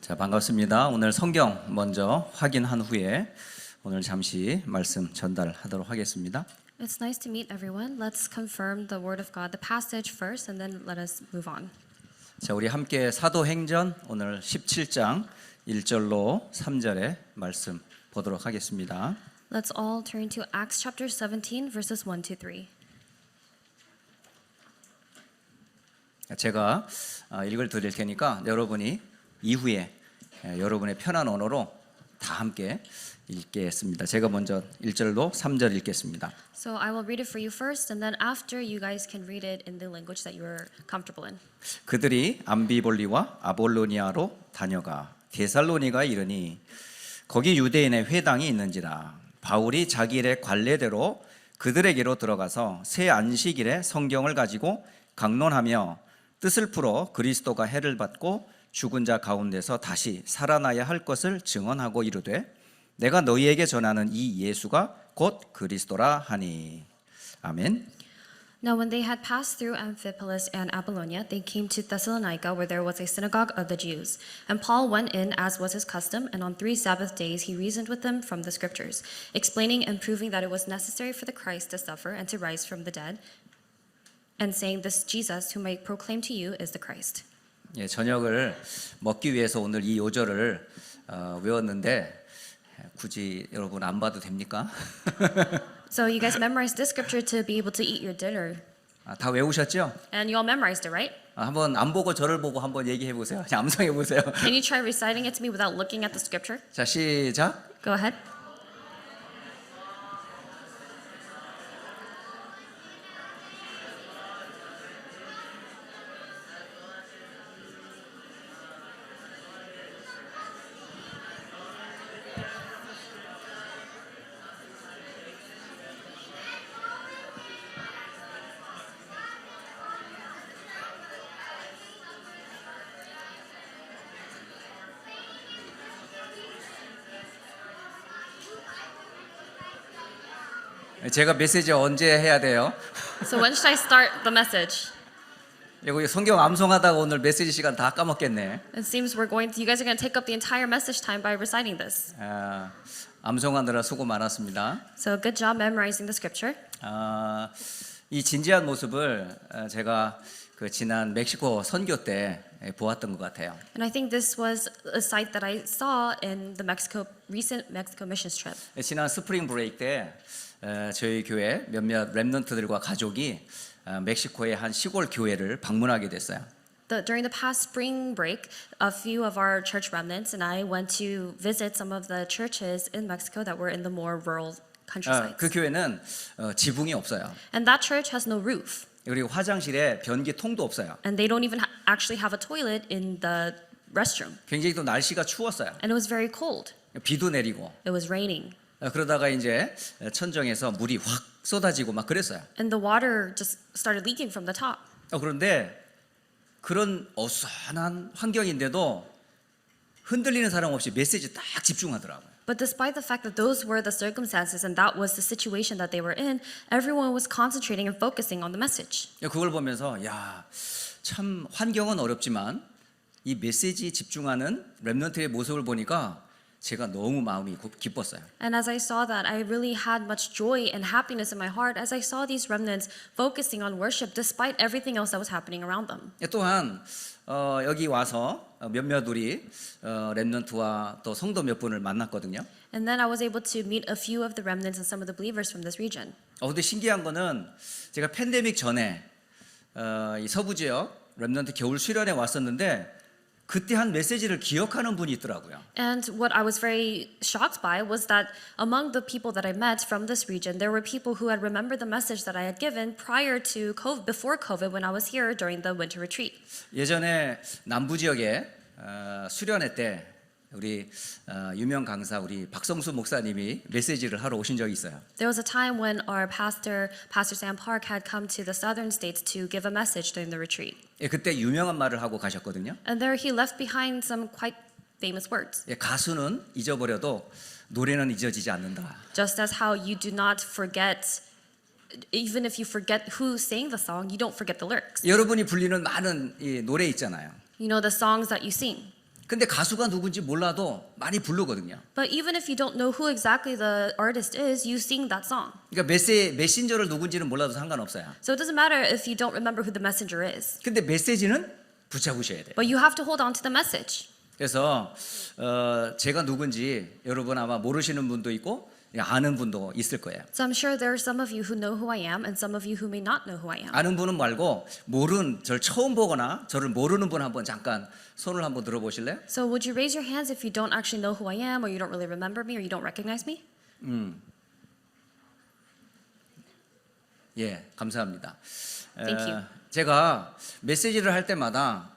자, 반갑습니다. 오늘 성경 먼저 확인한 후에 오늘 잠시 말씀 전달하도록 하겠습니다. It's nice to meet everyone. Let's confirm the word of God, the passage first, and then let us move on. 자, 우리 함께 사도행전 오늘 17장 1절로 3절의 말씀 보도록 하겠습니다. Let's all turn to Acts chapter 17, verses 1 to 3. 제가 읽을 드릴 테니까 여러분이 이후에 여러분의 편한 언어로 다 함께 읽겠습니다. 제가 먼저 1절로 3절 읽겠습니다. So I will read it for you first, and then after you guys can read it in the language that you are comfortable in. 그들이 암비볼리와 아볼로니아로 다녀가 데살로니가에 이르니 거기 유대인의 회당이 있는지라 바울이 자기 일의 관례대로 그들에게로 들어가서 새 안식일에 성경을 가지고 강론하며 뜻을 풀어 그리스도가 해를 받고 죽은 자 가운데서 다시 살아나야 할 것을 증언하고 이르되 내가 너희에게 전하는 이 예수가 곧 그리스도라 하니. 아멘. Now when they had passed through Amphipolis and Apollonia, they came to Thessalonica, where there was a synagogue of the Jews. And Paul went in, as was his custom, and on 3 Sabbath days he reasoned with them from the Scriptures, explaining and proving that it was necessary for the Christ to suffer and to rise from the dead, and saying, this Jesus, whom I proclaim to you, is the Christ. 예, 저녁을 먹기 위해서 오늘 이 요절을 외웠는데 굳이 여러분 안 봐도 됩니까? So you guys memorized this scripture to be able to eat your dinner. 다 외우셨죠? And you all memorized it, right? 한번 안 보고 저를 보고 한번 얘기해 보세요. 암송해 보세요. Can you try reciting it to me without looking at the scripture? 자, 시작. Go ahead. 제가 메시지 언제 해야 돼요? So when should I start the message? 이거 성경 암송하다가 오늘 메시지 시간 다 까먹겠네. It seems you guys are going to take up the entire message time by reciting this. 암송하느라 수고 많았습니다. So good job memorizing the scripture. 이 진지한 모습을 제가 그 지난 멕시코 선교 때 보았던 것 같아요. And I think this was a sight that I saw in the recent Mexico missions trip. 지난 스프링 브레이크 때 저희 교회 몇몇 렘넌트들과 가족이 멕시코의 한 시골 교회를 방문하게 됐어요. During the past spring break, a few of our church remnants and I went to visit some of the churches in Mexico that were in the more rural countrysides. 그 교회는 지붕이 없어요. And that church has no roof. 그리고 화장실에 변기통도 없어요. And they don't even actually have a toilet in the restroom. 굉장히 또 날씨가 추웠어요. And it was very cold. 비도 내리고. It was raining. 그러다가 이제 천정에서 물이 확 쏟아지고 막 그랬어요. And the water just started leaking from the top. 그런데 그런 어수선한 환경인데도 흔들리는 사람 없이 메시지 딱 집중하더라고요. But despite the fact that those were the circumstances and that was the situation that they were in, everyone was concentrating and focusing on the message. 그걸 보면서 야, 참 환경은 어렵지만 이 메시지에 집중하는 렘넌트의 모습을 보니까 제가 너무 마음이 기뻤어요. And as I saw that, I really had much joy and happiness in my heart as I saw these remnants focusing on worship despite everything else that was happening around them. 또한 여기 와서 몇몇 우리 렘넌트와 또 성도 몇 분을 만났거든요. And then I was able to meet a few of the remnants and some of the believers from this region. 근데 신기한 거는 제가 팬데믹 전에 이 서부 지역 렘넌트 겨울 수련회 왔었는데 그때 한 메시지를 기억하는 분이 있더라고요. And what I was very shocked by was that among the people that I met from this region, there were people who had remembered the message that I had given prior to COVID, before COVID, when I was here during the winter retreat. 예전에 남부 지역에 수련회 때 우리 유명 강사 우리 박성수 목사님이 메시지를 하러 오신 적이 있어요. There was a time when our Pastor Sam Park, had come to the southern states to give a message during the retreat. 그때 유명한 말을 하고 가셨거든요. And there he left behind some quite famous words. 가수는 잊어버려도 노래는 잊어지지 않는다. Just as how you do not forget, even if you forget who sang the song, you don't forget the lyrics. 여러분이 불리는 많은 이 노래 있잖아요. You know the songs that you sing. 근데 가수가 누군지 몰라도 많이 부르거든요. But even if you don't know who exactly the artist is, you sing that song. 그러니까 메신저를 누군지는 몰라도 상관없어요. So it doesn't matter if you don't remember who the messenger is. 근데 메시지는 붙잡으셔야 돼요. But you have to hold on to the message. 그래서 제가 누군지 여러분 아마 모르시는 분도 있고 아는 분도 있을 거예요. So I'm sure there are some of you who know who I am and some of you who may not know who I am. 아는 분은 말고 저를 처음 보거나 저를 모르는 분 한번 잠깐 손을 한번 들어보실래요? So would you raise your hands if you don't actually know who I am or you don't really remember me or you don't recognize me? 예, 감사합니다. Thank you. 제가 메시지를 할 때마다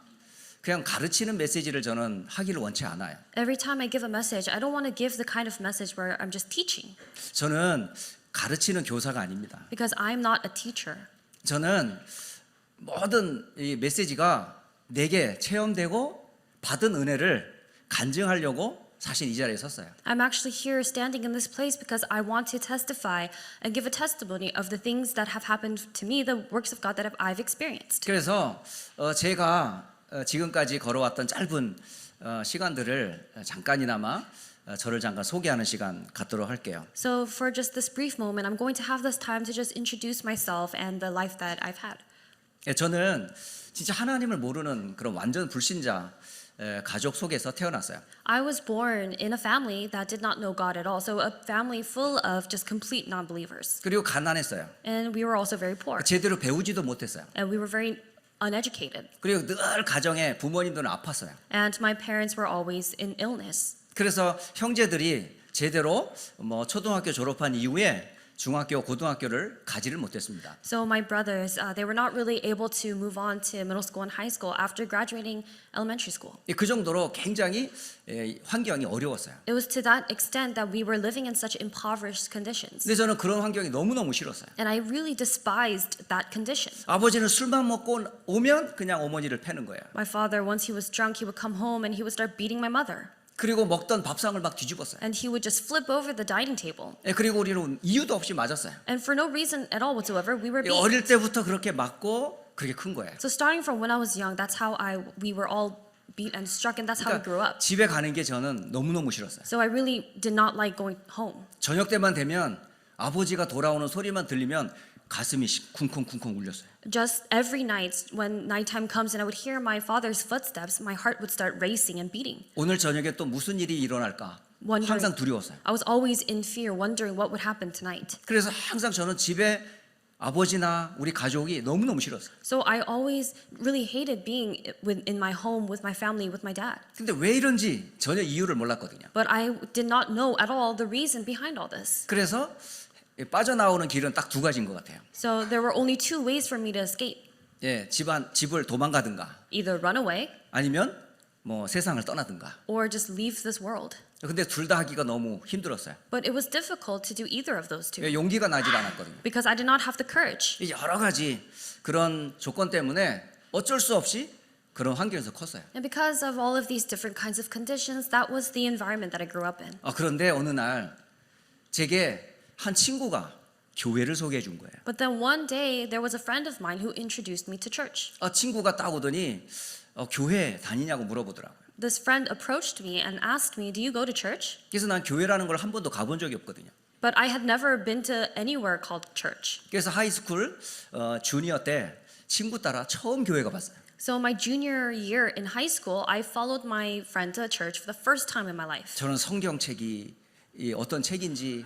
그냥 가르치는 메시지를 저는 하기를 원치 않아요. Every time I give a message, I don't want to give the kind of message where I'm just teaching 저는 가르치는 교사가 아닙니다. because I'm not a teacher. 저는 모든 이 메시지가 내게 체험되고 받은 은혜를 간증하려고 사실 이 자리에 섰어요. I'm actually here standing in this place because I want to testify and give a testimony of the things that have happened to me, the works of God that I've experienced. 그래서 제가 지금까지 걸어왔던 짧은 시간들을 잠깐이나마 저를 잠깐 소개하는 시간 갖도록 할게요. So for just this brief moment, I'm going to have this time to just introduce myself and the life that I've had. 저는 진짜 하나님을 모르는 그런 완전 불신자 가족 속에서 태어났어요. I was born in a family that did not know God at all, so a family full of just complete non-believers. 그리고 가난했어요. And we were also very poor, 제대로 배우지도 못했어요. and we were very uneducated. 그리고 늘 가정에 부모님들은 아팠어요. And my parents were always in illness. 그래서 형제들이 제대로 초등학교 졸업한 이후에 중학교, 고등학교를 가지를 못했습니다. So my brothers, they were not really able to move on to middle school and high school after graduating elementary school. 그 정도로 굉장히 환경이 어려웠어요. It was to that extent that we were living in such impoverished conditions. 근데 저는 그런 환경이 너무너무 싫었어요. And I really despised that condition. 아버지는 술만 먹고 오면 그냥 어머니를 패는 거예요. My father, once he was drunk, he would come home and he would start beating my mother. 그리고 먹던 밥상을 막 뒤집었어요. And he would just flip over the dining table. 그리고 우리는 이유도 없이 맞았어요. And for no reason at all whatsoever, we were beaten. 어릴 때부터 그렇게 맞고 그렇게 큰 거예요. So starting from when I was young, that's how we were all beat and struck, and that's how we grew 그러니까 up. 집에 가는 게 저는 너무너무 싫었어요. So I really did not like going home. 저녁 때만 되면 아버지가 돌아오는 소리만 들리면 가슴이 쿵쿵쿵쿵 울렸어요. Just every night when nighttime comes and I would hear my father's footsteps, my heart would start racing and beating. 오늘 저녁에 또 무슨 일이 일어날까 항상 두려웠어요. I was always in fear, wondering what would happen tonight. 그래서 항상 저는 집에 아버지나 우리 가족이 너무너무 싫었어요. So I always really hated being in my home with my family, with my dad. 근데 왜 이런지 전혀 이유를 몰랐거든요. But I did not know at all the reason behind all this. 그래서 빠져나오는 길은 딱 두 가지인 것 같아요. So there were only two ways for me to escape. 집을 도망가든가 Either run away 아니면 세상을 떠나든가. or just leave this world. 근데 둘 다 하기가 너무 힘들었어요. But it was difficult to do either of those two 용기가 나질 않았거든요. because I did not have the courage. 여러 가지 그런 조건 때문에 어쩔 수 없이 그런 환경에서 컸어요. And because of all of these different kinds of conditions, that was the environment that I grew up in. 그런데 어느 날 제게 한 친구가 교회를 소개해 준 거예요. But then one day there was a friend of mine who introduced me to church. 친구가 딱 오더니 교회 다니냐고 물어보더라고요. This friend approached me and asked me, "Do you go to church?" 그래서 난 교회라는 걸 한 번도 가본 적이 없거든요. But I had never been to anywhere called church. 그래서 하이스쿨 주니어 때 친구 따라 처음 교회 가봤어요. So my junior year in high school, I followed my friend to a church for the first time in my life. 저는 성경책이 어떤 책인지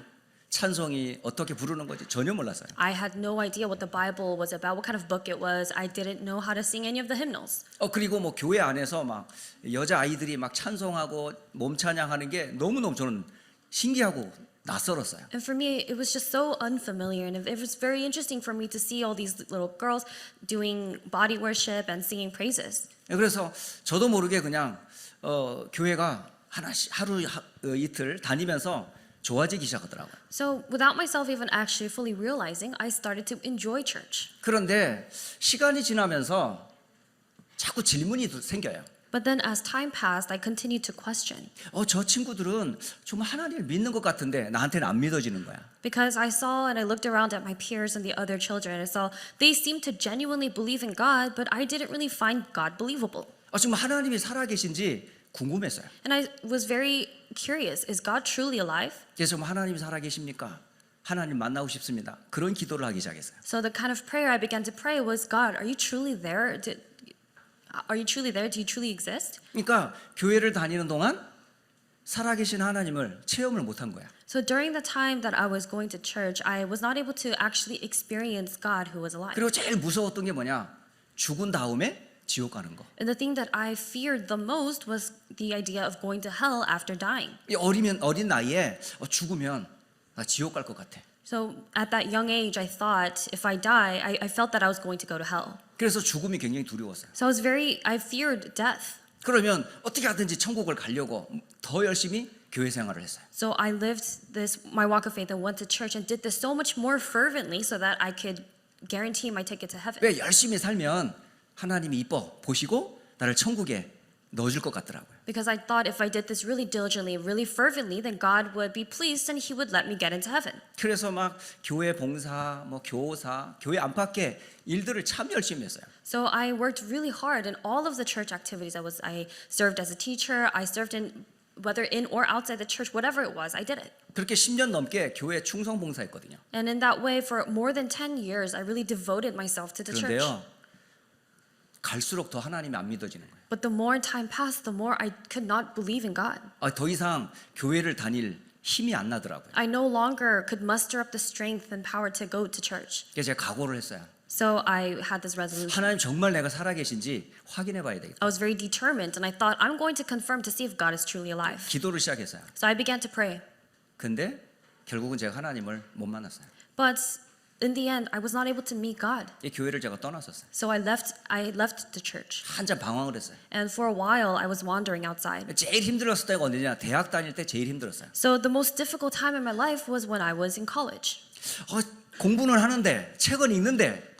찬송이 어떻게 부르는 건지 전혀 몰랐어요. I had no idea what the Bible was about, what kind of book it was. I didn't know how to sing any of the hymnals. 그리고 교회 안에서 막 여자 아이들이 막 찬송하고 몸 찬양하는 게 너무너무 저는 신기하고 낯설었어요. And for me, it was just so unfamiliar, and it was very interesting for me to see all these little girls doing body worship and singing praises. 그래서 저도 모르게 그냥 교회가 하루 이틀 다니면서 좋아지기 시작하더라고요. So without myself even actually fully realizing, I started to enjoy church. 그런데 시간이 지나면서 자꾸 질문이 생겨요. But then as time passed, I continued to question. 저 친구들은 정말 하나님을 믿는 것 같은데 나한테는 안 믿어지는 거야. Because I saw and I looked around at my peers and the other children, and saw they seemed to genuinely believe in God, but I didn't really find God believable. 정말 하나님이 살아계신지 궁금했어요. And I was very curious, is God truly alive? 그래서 하나님 살아계십니까? 하나님 만나고 싶습니다. 그런 기도를 하기 시작했어요. So the kind of prayer I began to pray was, God, are you truly there? Are you truly there? Do you truly exist? 그러니까 교회를 다니는 동안 살아계신 하나님을 체험을 못한 거야. So during the time that I was going to church, I was not able to actually experience God who was alive. 그리고 제일 무서웠던 게 뭐냐? 죽은 다음에 지옥 가는 거. And the thing that I feared the most was the idea of going to hell after dying. 이 어린 나이에 죽으면 나 지옥 갈 것 같아. So at that young age, I thought if I die, I felt that I was going to go to hell. 그래서 죽음이 굉장히 두려웠어요. So I feared death. 그러면 어떻게 하든지 천국을 가려고 더 열심히 교회 생활을 했어요. So I lived my walk of faith and went to church and did this so much more fervently so that I could guarantee my ticket to heaven. 왜 열심히 살면 하나님이 이뻐 보시고 나를 천국에 넣어줄 것 같더라고요. Because I thought if I did this really diligently, really fervently, then God would be pleased and He would let me get into heaven. 그래서 막 교회 봉사, 뭐 교사, 교회 안팎의 일들을 참 열심히 했어요. So I worked really hard in all of the church activities. I served as a teacher. I served in whether in or outside the church, whatever it was, I did it. 그렇게 10년 넘게 교회 충성 봉사했거든요. And in that way, for more than 10 years, I really devoted myself to the church. 그런데요, 갈수록 더 하나님이 안 믿어지는 거예요. But the more time passed, the more I could not believe in God. 더 이상 교회를 다닐 힘이 안 나더라고요. I no longer could muster up the strength and power to go to church. 그래서 제가 각오를 했어요. So I had this resolution. 하나님 정말 내가 살아계신지 확인해 봐야 되겠다. I was very determined, and I thought I'm going to confirm to see if God is truly alive. 기도를 시작했어요. So I began to pray. 근데 결국은 제가 하나님을 못 만났어요. But in the end, I was not able to meet God. 이 교회를 제가 떠났었어요. So I left the church. 한참 방황을 했어요. And for a while, I was wandering outside. 제일 힘들었을 때가 언제냐? 대학 다닐 때 제일 힘들었어요. So the most difficult time in my life was when I was in college. 공부는 하는데 책은 읽는데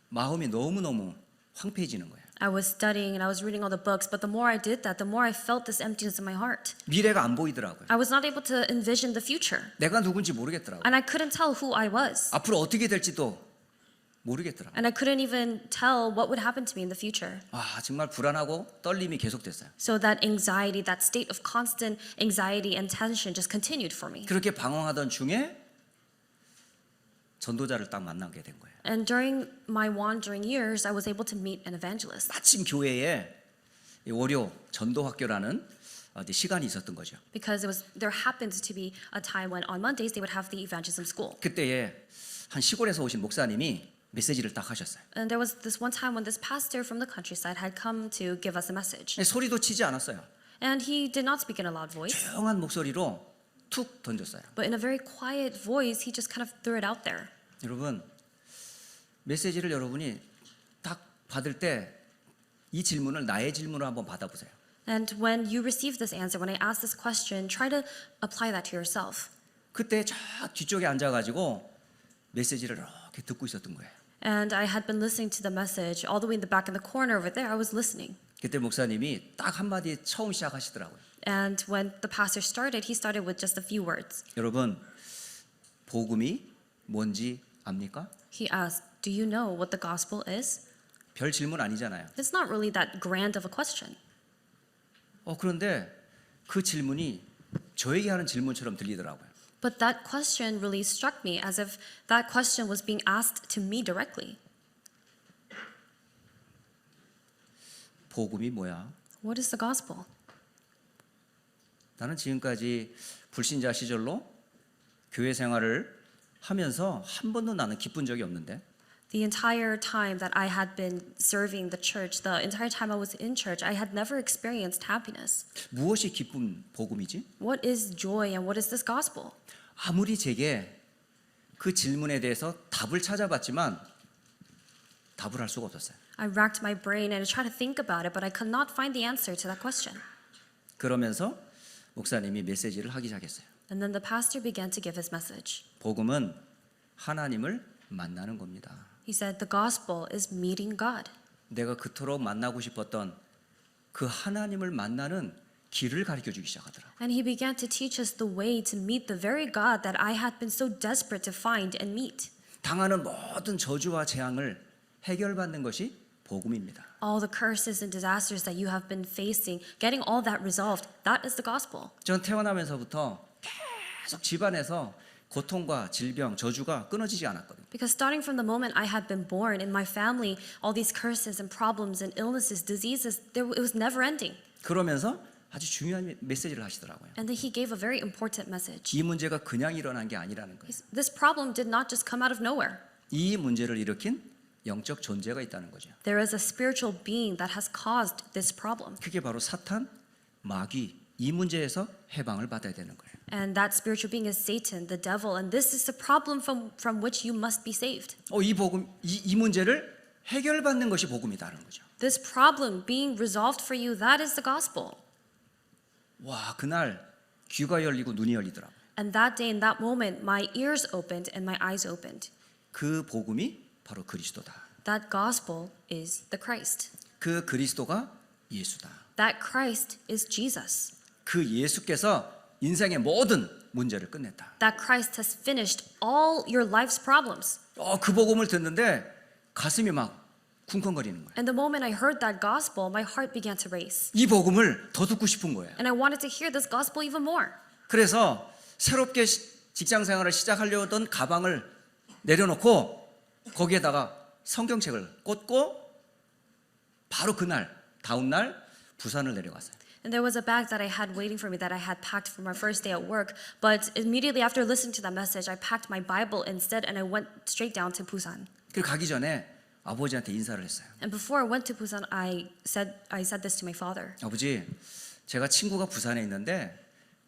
마음이 너무너무 황폐해지는 거예요. I was studying and I was reading all the books, but the more I did that, the more I felt this emptiness in my heart. 미래가 안 보이더라고요. I was not able to envision the future, 내가 누군지 모르겠더라고요. and I couldn't tell who I was. 앞으로 어떻게 될지도 모르겠더라고요. And I couldn't even tell what would happen to me in the future. 정말 불안하고 떨림이 계속됐어요. So that anxiety, that state of constant anxiety and tension just continued for me. 그렇게 방황하던 중에 전도자를 딱 만나게 된 거예요. And during my wandering years, I was able to meet an evangelist. 마침 교회에 월요 전도학교라는 시간이 있었던 거죠. Because there happened to be a time when on Mondays they would have the evangelism school. 그때에 한 시골에서 오신 목사님이 메시지를 딱 하셨어요. And there was this one time when this pastor from the countryside had come to give us a message. 소리도 치지 않았어요. And he did not speak in a loud voice, 조용한 목소리로 툭 던졌어요. but in a very quiet voice, he just kind of threw it out there. 여러분, 메시지를 여러분이 딱 받을 때 이 질문을 나의 질문으로 한번 받아보세요. And when you receive this answer, when I ask this question, try to apply that to yourself. 그때 저 뒤쪽에 앉아가지고 메시지를 이렇게 듣고 있었던 거예요. And I had been listening to the message all the way in the back in the corner over there. I was listening. 그때 목사님이 딱 한마디 처음 시작하시더라고요. And when the pastor started, he started with just a few words. 여러분, 복음이 뭔지 압니까? He asked, "Do you know what the gospel is?" 별 질문 아니잖아요. It's not really that grand of a question. 그런데 그 질문이 저에게 하는 질문처럼 들리더라고요. But that question really struck me as if that question was being asked to me directly. 복음이 뭐야? What is the gospel? 나는 지금까지 불신자 시절로 교회 생활을 하면서 한 번도 나는 기쁜 적이 없는데 The entire time that I had been serving the church, the entire time I was in church, I had never experienced happiness. 무엇이 기쁜 복음이지? What is joy and what is this gospel? 아무리 제게 그 질문에 대해서 답을 찾아봤지만 답을 할 수가 없었어요. I racked my brain and I tried to think about it, but I could not find the answer to that question. 그러면서 목사님이 메시지를 하기 시작했어요. And then the pastor began to give his message. 복음은 하나님을 만나는 겁니다. He said, the gospel is meeting God. 내가 그토록 만나고 싶었던 그 하나님을 만나는 길을 가르쳐 주기 시작하더라. And he began to teach us the way to meet the very God that I had been so desperate to find and meet. 당하는 모든 저주와 재앙을 해결받는 것이 복음입니다. All the curses and disasters that you have been facing, getting all that resolved, that is the gospel. 전 태어나면서부터 계속 집안에서 고통과 질병, 저주가 끊어지지 않았거든요. Because starting from the moment I had been born in my family, all these curses and problems and illnesses, diseases, it was never ending. 그러면서 아주 중요한 메시지를 하시더라고요. And then he gave a very important message. 이 문제가 그냥 일어난 게 아니라는 거예요. This problem did not just come out of nowhere. 이 문제를 일으킨 영적 존재가 있다는 거죠. There is a spiritual being that has caused this problem. 그게 바로 사탄, 마귀 이 문제에서 해방을 받아야 되는 거예요. And that spiritual being is Satan, the devil, and this is the problem from which you must be saved. 이 복음 이 문제를 해결받는 것이 복음이다라는 거죠. This problem being resolved for you, that is the gospel. 와, 그날 귀가 열리고 눈이 열리더라고요. And that day, in that moment, my ears opened and my eyes opened. 그 복음이 바로 그리스도다. That gospel is the Christ. 그 그리스도가 예수다. That Christ is Jesus. 그 예수께서 인생의 모든 문제를 끝냈다. That Christ has finished all your life's problems. 그 복음을 듣는데 가슴이 막 쿵쾅거리는 거예요. And the moment I heard that gospel, my heart began to race. 이 복음을 더 듣고 싶은 거예요. And I wanted to hear this gospel even more. 그래서 새롭게 직장 생활을 시작하려던 가방을 내려놓고 거기에다가 성경책을 꽂고 바로 그날 다음 날 부산을 내려갔어요. And there was a bag that I had waiting for me that I had packed for my first day at work. But immediately after listening to that message, I packed my Bible instead and I went straight down to Busan. 그리고 가기 전에 아버지한테 인사를 했어요. And before I went to Busan, I said this to my father. 아버지, 제가 친구가 부산에 있는데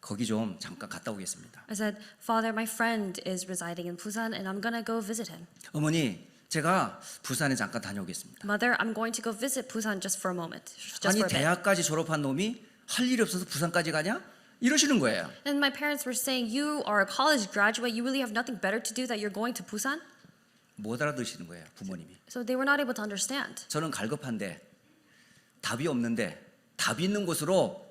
거기 좀 잠깐 갔다 오겠습니다. I said, Father, my friend is residing in Busan and I'm gonna go visit him. 어머니, 제가 부산에 잠깐 다녀오겠습니다. Mother, I'm going to go visit Busan just for a moment. Just 아니 for a bit. 대학까지 졸업한 놈이 할 일이 없어서 부산까지 가냐? 이러시는 거예요. And my parents were saying, you are a college graduate, you really have nothing better to do that you're going to Busan? 못 알아들으시는 거예요, 부모님이. So they were not able to understand. 저는 갈급한데 답이 없는데 답이 있는 곳으로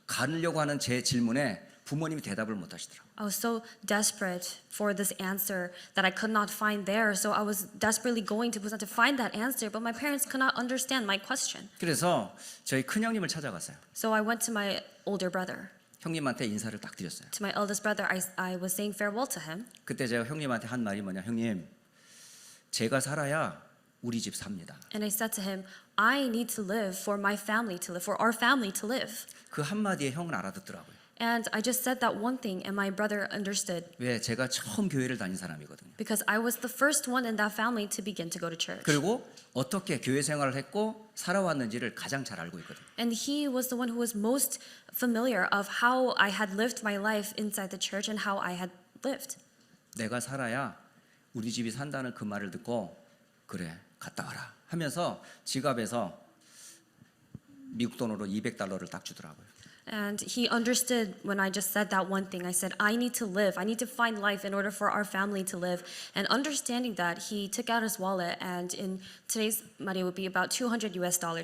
가려고 하는 제 질문에 부모님이 대답을 못 하시더라고요. I was so desperate for this answer that I could not find there. So I was desperately going to Busan to find that answer, but my parents could not understand my question. 그래서 저희 큰형님을 찾아갔어요. So I went to my older brother. 형님한테 인사를 딱 드렸어요. To my eldest brother, I was saying farewell to him. 그때 제가 형님한테 한 말이 뭐냐, 형님, 제가 살아야 우리 집 삽니다. And I said to him, I need to live for my family to live, for our family to live. 그 한마디에 형은 알아듣더라고요. And I just said that one thing, and my brother understood. 왜? 제가 처음 교회를 다닌 사람이거든요. Because I was the first one in that family to begin to go to church. 그리고 어떻게 교회 생활을 했고 살아왔는지를 가장 잘 알고 있거든요. And he was the one who was most familiar of how I had lived my life inside the church and how I had lived. 내가 살아야 우리 집이 산다는 그 말을 듣고 그래 갔다 와라 하면서 지갑에서 미국 돈으로 $200를 딱 주더라고요. And he understood when I just said that one thing. I said, I need to live. I need to find life in order for our family to live. And understanding that, he took out his wallet, and in today's money it would be about $200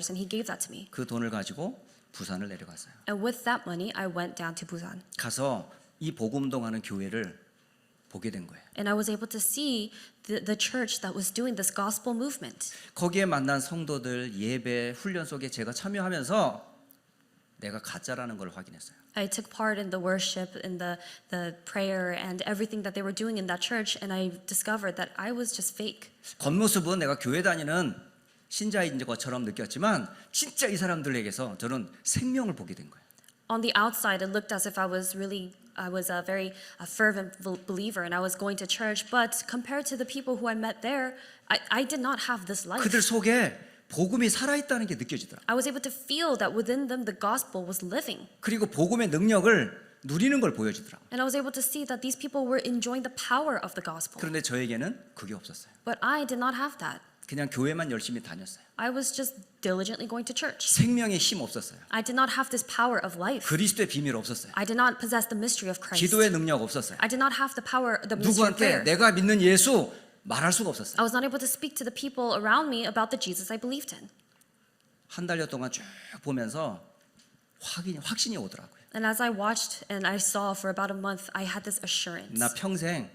and he gave that to me. 그 돈을 가지고 부산을 내려갔어요. And with that money, I went down to Busan. 가서 이 복음동하는 교회를 보게 된 거예요. And I was able to see the church that was doing this gospel movement. 거기에 만난 성도들 예배 훈련 속에 제가 참여하면서 내가 가짜라는 걸 확인했어요. I took part in the worship, in the prayer, and everything that they were doing in that church, and I discovered that I was just fake. 겉모습은 내가 교회 다니는 신자인 것처럼 느꼈지만 진짜 이 사람들에게서 저는 생명을 보게 된 거예요. On the outside, it looked as if I was a very fervent believer, and I was going to church. But compared to the people who I met there, I did not have this life. 그들 속에 복음이 살아있다는 게 느껴지더라. I was able to feel that within them the gospel was living. 그리고 복음의 능력을 누리는 걸 보여주더라. And I was able to see that these people were enjoying the power of the gospel. 그런데 저에게는 그게 없었어요. But I did not have that. 그냥 교회만 열심히 다녔어요. I was just diligently going to church. 생명의 힘 없었어요. I did not have this power of life. 그리스도의 비밀 없었어요. I did not possess the mystery of Christ. 기도의 능력 없었어요. I did not have the power, the mystery of 누구한테 prayer. 내가 믿는 예수 말할 수가 없었어요. I was not able to speak to the people around me about the Jesus I believed in. 한 달여 동안 쭉 보면서 확신이 오더라고요. And as I watched and I saw for about a month, I had this assurance. 나 평생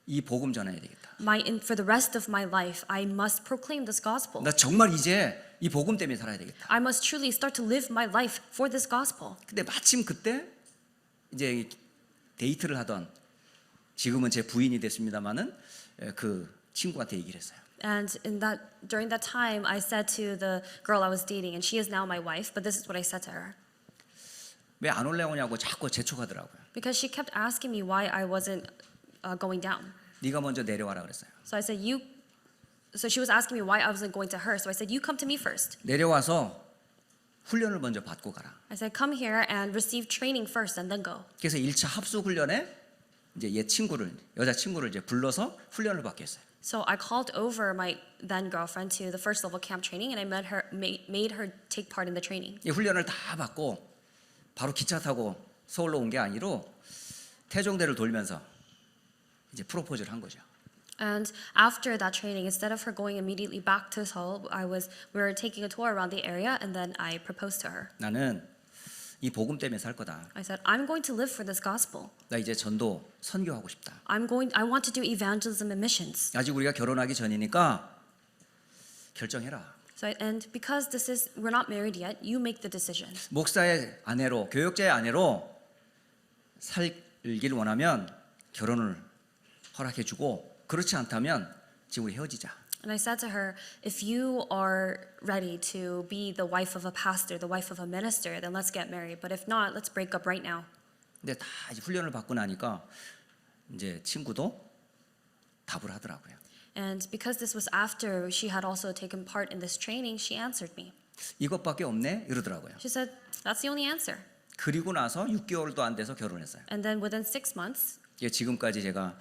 이 복음 전해야 되겠다. for the rest of my life, I must proclaim this gospel. 나 정말 이제 이 복음 때문에 살아야 되겠다. I must truly start to live my life for this gospel. 근데 마침 그때 이제 데이트를 하던 지금은 제 부인이 됐습니다마는 그 친구한테 얘기를 했어요. And during that time, I said to the girl I was dating, and she is now my wife, but this is what I said to her. 왜 안 올라오냐고 자꾸 재촉하더라고요. Because she kept asking me why I wasn't going down. 네가 먼저 내려와라 그랬어요. So I said, So she was asking me why I wasn't going to her. So I said, you come to me first. 내려와서 훈련을 먼저 받고 가라. I said, come here and receive training first and then go. 그래서 1차 합숙 훈련에 이제 여자 친구를 이제 불러서 훈련을 받게 했어요. So I called over my then girlfriend to the first level camp training, and I made her take part in the training. 이 훈련을 다 받고 바로 기차 타고 서울로 온 게 아니로 태종대를 돌면서 이제 프로포즈를 한 거죠. And after that training, instead of her going immediately back to Seoul, we were taking a tour around the area, and then I proposed to her. 나는 이 복음 때문에 살 거다. I said, I'm going to live for this gospel. 나 이제 전도 선교하고 싶다. I want to do evangelism and missions. 아직 우리가 결혼하기 전이니까 결정해라. And because we're not married yet, you make the decision. 목사의 아내로, 교역자의 아내로 살길 원하면 결혼을 허락해주고 그렇지 않다면 지금 우리 헤어지자. And I said to her, if you are ready to be the wife of a pastor, the wife of a minister, then let's get married. But if not, let's break up right now. 근데 다 이제 훈련을 받고 나니까 이제 친구도 답을 하더라고요. And because this was after she had also taken part in this training, she answered me. 이것밖에 없네 이러더라고요. She said, that's the only answer. 그리고 나서 6개월도 안 돼서 결혼했어요. And then within 6 months, 지금까지 제가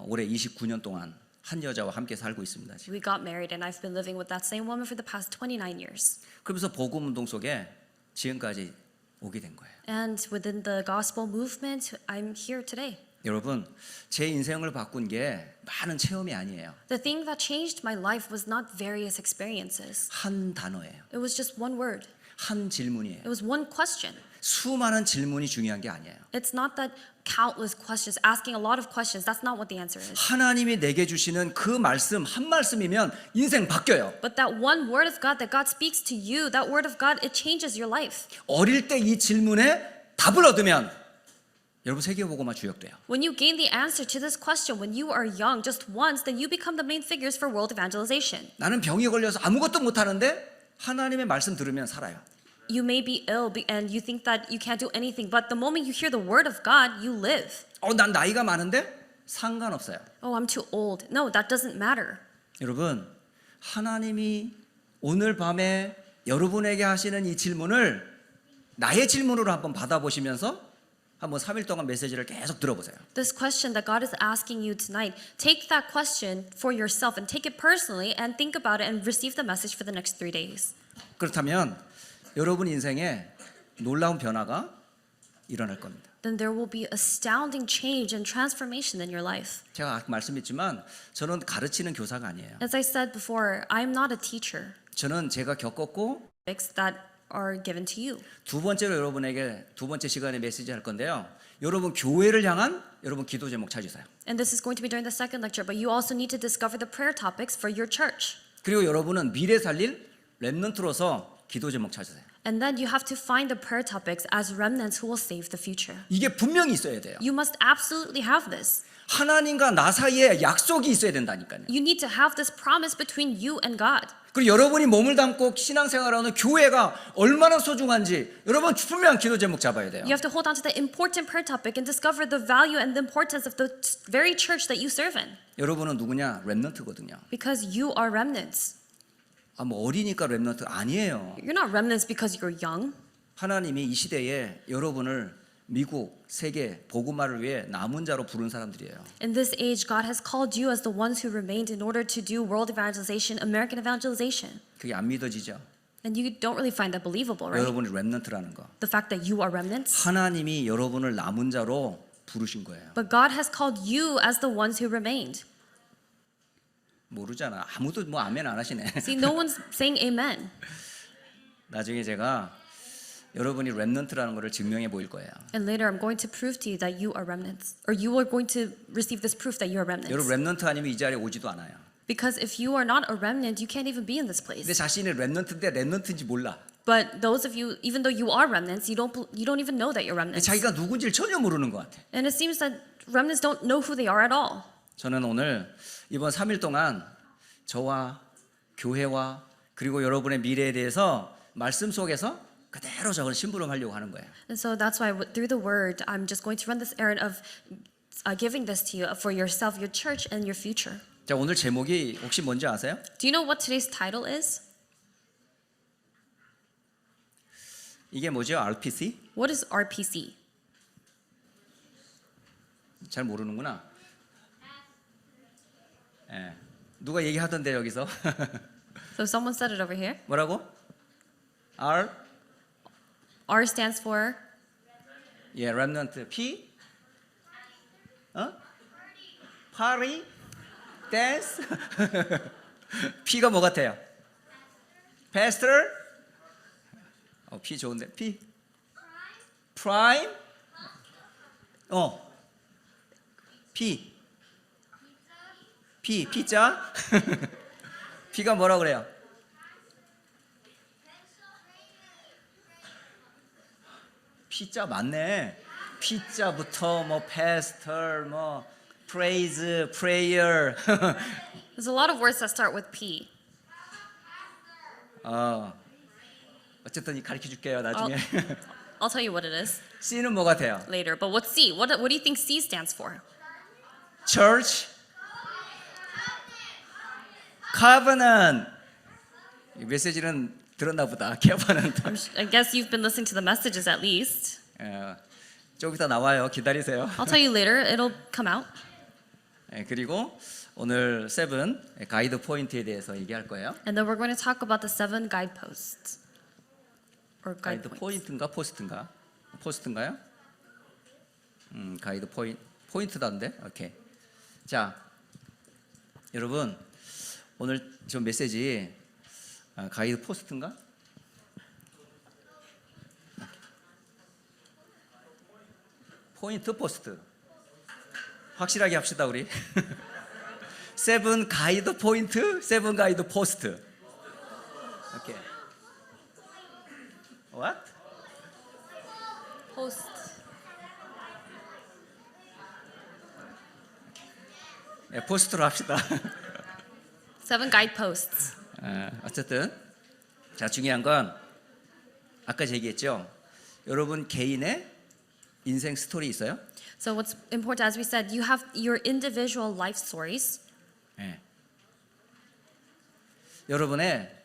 올해 29년 동안 한 여자와 함께 살고 있습니다. 지금. we got married, and I've been living with that same woman for the past 29 years. 그러면서 복음 운동 속에 지금까지 오게 된 거예요. And within the gospel movement, I'm here today. 여러분, 제 인생을 바꾼 게 많은 체험이 아니에요. The thing that changed my life was not various experiences. 한 단어예요. It was just one word. 한 질문이에요. It was one question. 수많은 질문이 중요한 게 아니에요. It's not that countless questions, asking a lot of questions. That's not what the answer is. 하나님이 내게 주시는 그 말씀 한 말씀이면 인생 바뀌어요. But that one word of God that God speaks to you, that word of God, it changes your life. 어릴 때 이 질문에 답을 얻으면 여러분 세계복음화 주역돼요. When you gain the answer to this question when you are young, just once, then you become the main figures for world evangelization. 나는 병이 걸려서 아무것도 못 하는데 하나님의 말씀 들으면 살아요. You may be ill and you think that you can't do anything, but the moment you hear the word of God, you live. 난 나이가 많은데 상관없어요. Oh, I'm too old. No, that doesn't matter. 여러분, 하나님이 오늘 밤에 여러분에게 하시는 이 질문을 나의 질문으로 한번 받아보시면서 한번 3일 동안 메시지를 계속 들어보세요. This question that God is asking you tonight, take that question for yourself and take it personally and think about it and receive the message for the next 3 days. 그렇다면 여러분 인생에 놀라운 변화가 일어날 겁니다. Then there will be astounding change and transformation in your life. 제가 아까 말씀했지만 저는 가르치는 교사가 아니에요. As I said before, I'm not a teacher. 저는 제가 겪었고 That are given to you. 두 번째로 여러분에게 두 번째 시간에 메시지 할 건데요. 여러분 교회를 향한 여러분 기도 제목 찾으세요. And this is going to be during the second lecture, but you also need to discover the prayer topics for your church. 그리고 여러분은 미래 살릴 렘넌트로서 기도 제목 찾으세요. And then you have to find the prayer topics as remnants who will save the future. 이게 분명히 있어야 돼요. You must absolutely have this. 하나님과 나 사이에 약속이 있어야 된다니까요. You need to have this promise between you and God. 그리고 여러분이 몸을 담고 신앙생활하는 교회가 얼마나 소중한지 여러분 분명 기도 제목 잡아야 돼요. You have to hold on to the important prayer topic and discover the value and the importance of the very church that you serve in. 여러분은 누구냐? 렘넌트거든요. Because you are remnants. 뭐 어리니까 렘넌트 아니에요. You're not remnants because you're young. 하나님이 이 시대에 여러분을 미국, 세계, 복음화를 위해 남은 자로 부른 사람들이에요. In this age, God has called you as the ones who remained in order to do world evangelization, American evangelization. 그게 안 믿어지죠? And you don't really find that believable, right? 여러분이 렘넌트라는 거. The fact that you are remnants. 하나님이 여러분을 남은 자로 부르신 거예요. But God has called you as the ones who remained. 모르잖아. 아무도 뭐 아멘 안 하시네. See, no one's saying amen. 나중에 제가 여러분이 렘넌트라는 것을 증명해 보일 거예요. And later I'm going to prove to you that you are remnants. Or you are going to receive this proof that you are remnants. 여러분 렘넌트 아니면 이 자리에 오지도 않아요. Because if you are not a remnant, you can't even be in this place. 근데 자신이 렘넌트인데 렘넌트인지 몰라. But those of you, even though you are remnants, you don't even know that you're 근데 remnants. 자기가 누군지를 전혀 모르는 것 같아. And it seems that remnants don't know who they are at all. 저는 오늘 이번 3일 동안 저와 교회와 그리고 여러분의 미래에 대해서 말씀 속에서 그대로 저걸 심부름하려고 하는 거예요. And so that's why through the word, I'm just going to run this errand of giving this to you for yourself, your church, and your future. 자, 오늘 제목이 혹시 뭔지 아세요? Do you know what today's title is? 이게 뭐죠? RPC? What is RPC? 잘 모르는구나. 예. 누가 얘기하던데 여기서. So someone said it over here. 뭐라고? R? R stands for 예, remnant. P? 어? Party? Dance? P가 뭐 같아요? Pastor? P 좋은데. P? Prime? P? 피자? P가 뭐라 그래요? 피자 맞네. 피자부터 뭐 pastor, 뭐 praise, prayer. there's a lot of words that start with P. 어쨌든 가르쳐 줄게요 나중에. I'll tell you what it is C는 뭐 같아요? later. But what's C? What do you think C stands for? Church, covenant. 이 메시지는 들었나 보다. covenant. I guess you've been listening to the messages at least. 좀 이따 나와요. 기다리세요. I'll tell you later. It'll come out. 그리고 오늘 7 가이드 포인트에 대해서 얘기할 거예요. And then we're going to talk about the 7 guideposts. Or guide 가이드 points. 포인트인가 포스트인가? 포스트인가요? 가이드 포인트다는데. 오케이. 자, 여러분 오늘 저 메시지 가이드 포스트인가? 포인트 포스트. 확실하게 합시다 우리. 7 가이드 포인트, 7 가이드 포스트. 오케이. What? Post. 네, 포스트로 합시다. 7 guideposts. 어쨌든 자 중요한 건 아까 얘기했죠. 여러분 개인의 인생 스토리 있어요? So what's important, as we said, you have your individual life stories. 네. 여러분의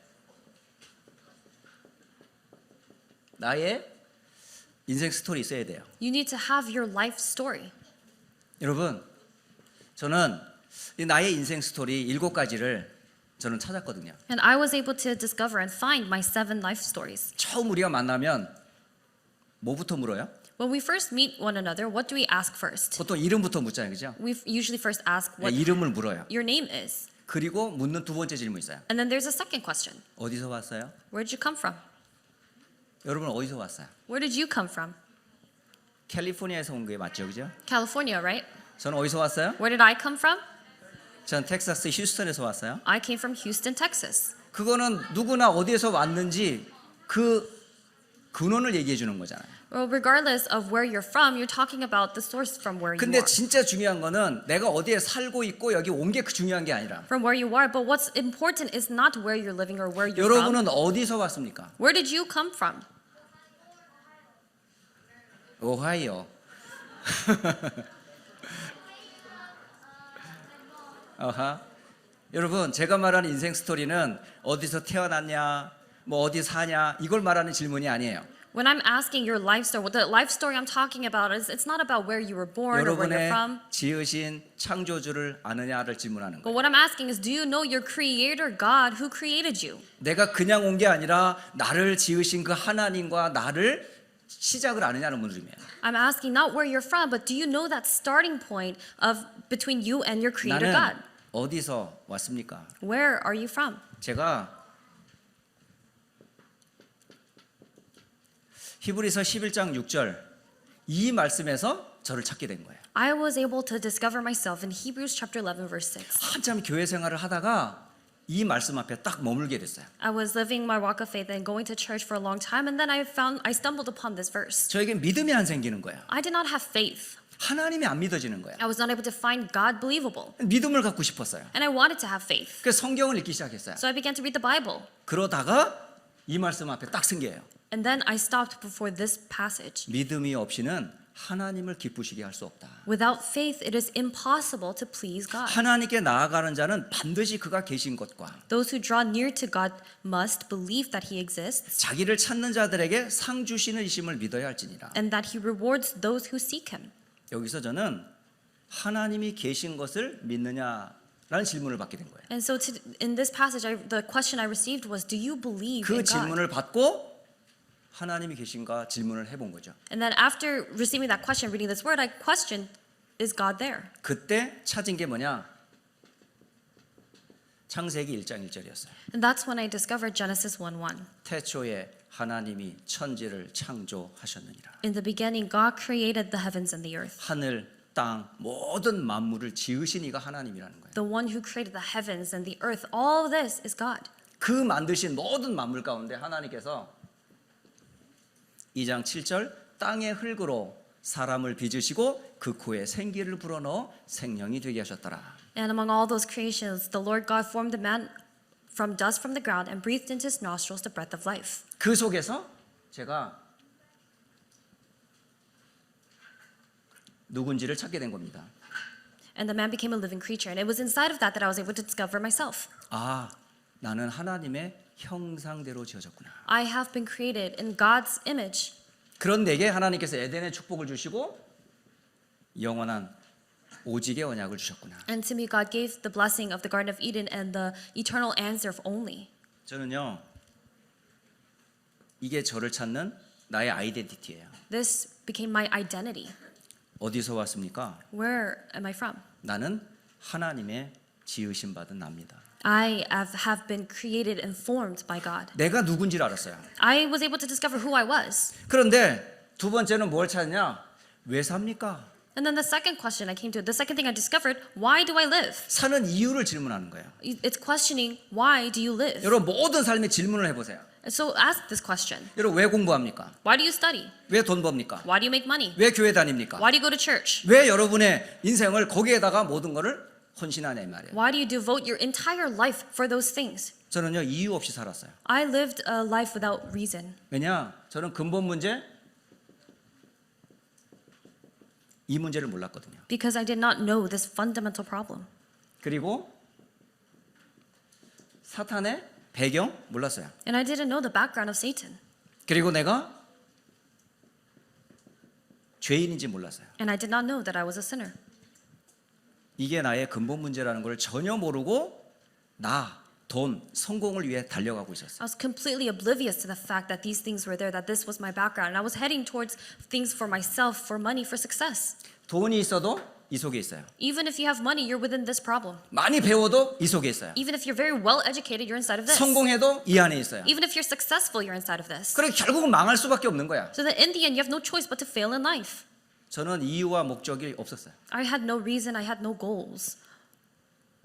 나의 인생 스토리 있어야 돼요. You need to have your life story. 여러분 저는 이 나의 인생 스토리 7가지를 저는 찾았거든요. And I was able to discover and find my 7 life stories. 처음 우리가 만나면 뭐부터 물어요? When we first meet one another, what do we ask first? 보통 이름부터 묻잖아요, 그죠? We usually first ask what 이름을 물어요. your name is. 그리고 묻는 두 번째 질문 있어요. And then there's a second question. 어디서 왔어요? Where did you come from? 여러분 어디서 왔어요? Where did you come from? 캘리포니아에서 온 게 맞죠, 그죠? California, right? 저는 어디서 왔어요? Where did I come from? 전 텍사스 휴스턴에서 왔어요. I came from Houston, Texas. 그거는 누구나 어디에서 왔는지 그 근원을 얘기해 주는 거잖아요. Well, regardless of where you're from, you're talking about the source from where you 근데 are. 진짜 중요한 거는 내가 어디에 살고 있고 여기 온 게 그 중요한 게 아니라 From where you are, but what's important is not where you're living or where you're from. 여러분은 어디서 왔습니까? Where did you come from? 오하이오. 여러분 제가 말하는 인생 스토리는 어디서 태어났냐, 뭐 어디 사냐 이걸 말하는 질문이 아니에요. When I'm asking your life story, the life story I'm talking about is it's not about where you were born or where you're 여러분의 from. 지으신 창조주를 아느냐를 질문하는 But 거예요. what I'm asking is, do you know your creator God who created you? 내가 그냥 온 게 아니라 나를 지으신 그 하나님과 나를 시작을 아느냐는 문제입니다. I'm asking not where you're from, but do you know that starting point of between you and your creator 나는 God? 어디서 왔습니까? Where are you from? 제가 히브리서 11장 6절 이 말씀에서 저를 찾게 된 거예요. I was able to discover myself in Hebrews chapter 11 verse 6. 한참 교회 생활을 하다가 이 말씀 앞에 딱 머물게 됐어요. I was living my walk of faith and going to church for a long time, and then I stumbled upon this verse. 저에게 믿음이 안 생기는 거예요. I did not have faith. 하나님이 안 믿어지는 거예요. I was not able to find God believable, 믿음을 갖고 싶었어요. and I wanted to have faith. 그래서 성경을 읽기 시작했어요. So I began to read the Bible, 그러다가 이 말씀 앞에 딱 쓴 게예요. and then I stopped before this passage. 믿음이 없이는 하나님을 기쁘시게 할 수 없다. Without faith, it is impossible to please God. 하나님께 나아가는 자는 반드시 그가 계신 것과 Those who draw near to God must believe that He exists, 자기를 찾는 자들에게 상 주시는 이심을 믿어야 할지니라. and that He rewards those who seek Him. 여기서 저는 하나님이 계신 것을 믿느냐라는 질문을 받게 된 거예요. And so in this passage, the question I received was, do you believe 그 in God? 질문을 받고 하나님이 계신가 질문을 해본 거죠. And then after receiving that question, reading this word, I questioned, is God there? 그때 찾은 게 뭐냐? 창세기 1장 1절이었어요. And that's when I discovered Genesis 1:1. 태초에 하나님이 천지를 창조하셨느니라. In the beginning, God created the heavens and the earth. 하늘, 땅, 모든 만물을 지으신 이가 하나님이라는 거예요. The one who created the heavens and the earth, all this is God. 그 만드신 모든 만물 가운데 하나님께서 2장 7절 땅의 흙으로 사람을 빚으시고 그 코에 생기를 불어넣어 생명이 되게 하셨더라. And among all those creations, the Lord God formed the man from dust from the ground and breathed into his nostrils the breath of life. 그 속에서 제가 누군지를 찾게 된 겁니다. And the man became a living creature. And it was inside of that I was able to discover myself. 아, 나는 하나님의 형상대로 지어졌구나. I have been created in God's image. 그런 내게 하나님께서 에덴의 축복을 주시고 영원한 오직의 언약을 주셨구나. And to me, God gave the blessing of the Garden of Eden and the eternal answer of only. 저는요, 이게 저를 찾는 나의 아이덴티티예요. This became my identity. 어디서 왔습니까? Where am I from? 나는 하나님의 지으심 받은 나입니다. I have been created and formed by God. 내가 누군지를 알았어요. I was able to discover who I was. 그런데 두 번째는 뭘 찾냐? 왜 삽니까? And then the second question I came to, the second thing I discovered, why do I live? 사는 이유를 질문하는 거예요. It's questioning, why do you live? 여러분 모든 삶의 질문을 해보세요. And so ask this question. 여러분 왜 공부합니까? Why do you study? 왜 돈 법니까? Why do you make money? 왜 교회 다닙니까? Why do you go to church? 왜 여러분의 인생을 거기에다가 모든 거를 헌신하냐 이 말이에요. Why do you devote your entire life for those things? 저는요 이유 없이 살았어요. I lived a life without reason. 왜냐? 저는 근본 문제 이 문제를 몰랐거든요. Because I did not know this fundamental problem. 그리고 사탄의 배경 몰랐어요. And I didn't know the background of Satan. 그리고 내가 죄인인지 몰랐어요. And I did not know that I was a sinner. 이게 나의 근본 문제라는 걸 전혀 모르고 나, 돈, 성공을 위해 달려가고 있었어요. I was completely oblivious to the fact that these things were there, that this was my background. And I was heading towards things for myself, for money, for success. 돈이 있어도 이 속에 있어요. Even if you have money, you're within this problem. 많이 배워도 이 속에 있어요. Even if you're very well educated, you're inside of this. 성공해도 이 안에 있어요. Even if you're successful, you're inside of this. 그래 결국은 망할 수밖에 없는 거야. So that in the end, you have no choice but to fail in life. 저는 이유와 목적이 없었어요. I had no reason, I had no goals.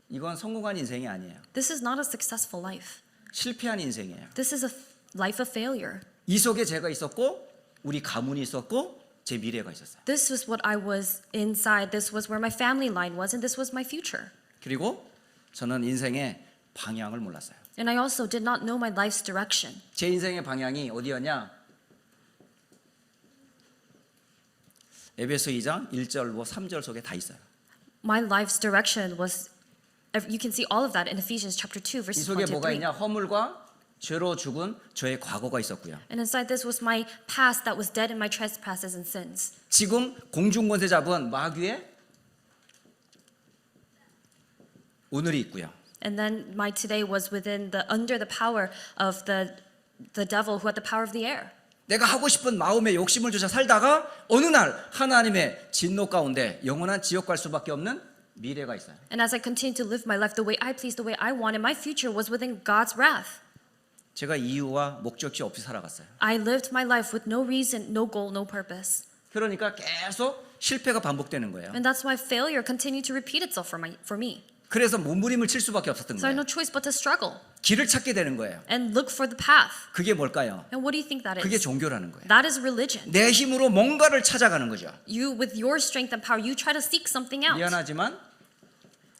이건 성공한 인생이 아니에요. This is not a successful life. 실패한 인생이에요. This is a life of failure. 이 속에 제가 있었고 우리 가문이 있었고 제 미래가 있었어요. This was what I was inside. This was where my family line was, and this was my future. 그리고 저는 인생의 방향을 몰랐어요. And I also did not know my life's direction. 제 인생의 방향이 어디였냐? 에베소 2장 1절 3절 속에 다 있어요. My life's direction was, you can see all of that in Ephesians chapter 2, 이 verses 속에 1 to 뭐가 3. 있냐? 허물과 죄로 죽은 저의 과거가 있었고요. And inside this was my past that was dead in my trespasses and sins. 지금 공중권세 잡은 마귀의 오늘이 있고요. And then my today was within under the power of the devil who had the power of the air. 내가 하고 싶은 마음의 욕심을 쫓아 살다가 어느 날 하나님의 진노 가운데 영원한 지옥 갈 수밖에 없는 미래가 있어요. And as I continued to live my life the way I pleased, the way I wanted, my future was within God's wrath. 제가 이유와 목적지 없이 살아갔어요. I lived my life with no reason, no goal, no purpose. 그러니까 계속 실패가 반복되는 거예요. And that's why failure continued to repeat itself for me. 그래서 몸부림을 칠 수밖에 없었던 So I had 거예요. no choice but to struggle 길을 찾게 되는 거예요. and look for the path. 그게 뭘까요? And what do you think that 그게 is? 종교라는 거예요. That is religion. 내 힘으로 뭔가를 찾아가는 거죠. You, with your strength and power, you try to seek something out. 미안하지만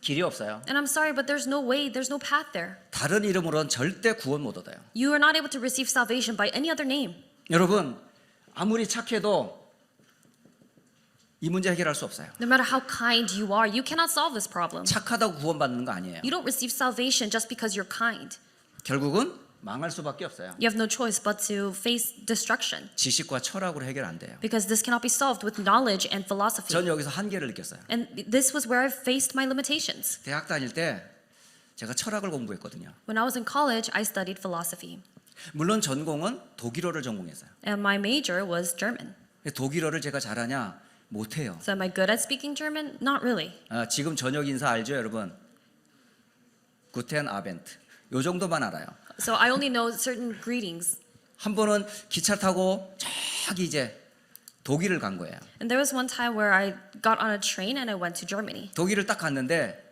길이 없어요. And I'm sorry, but there's no way, there's no path there. 다른 이름으로는 절대 구원 못 얻어요. You are not able to receive salvation by any other name. 여러분, 아무리 착해도 이 문제 해결할 수 없어요. No matter how kind you are, you cannot solve this problem. 착하다고 구원받는 거 아니에요. You don't receive salvation just because you're kind. 결국은 망할 수밖에 없어요. You have no choice but to face destruction 지식과 철학으로 해결 안 돼요. because this cannot be solved with knowledge and philosophy. 전 여기서 한계를 느꼈어요. And this was where I faced my limitations. 대학 다닐 때 제가 철학을 공부했거든요. When I was in college, I studied philosophy. 물론 전공은 독일어를 전공했어요. And my major was German. 독일어를 제가 잘하냐? 못해요. So am I good at speaking German? Not really. 지금 저녁 인사 알죠, 여러분? 구텐 아벤트. 요 정도만 알아요. So I only know certain greetings. 한 번은 기차 타고 저기 이제 독일을 간 거예요. And there was one time where I got on a train and I went to Germany. 독일을 딱 갔는데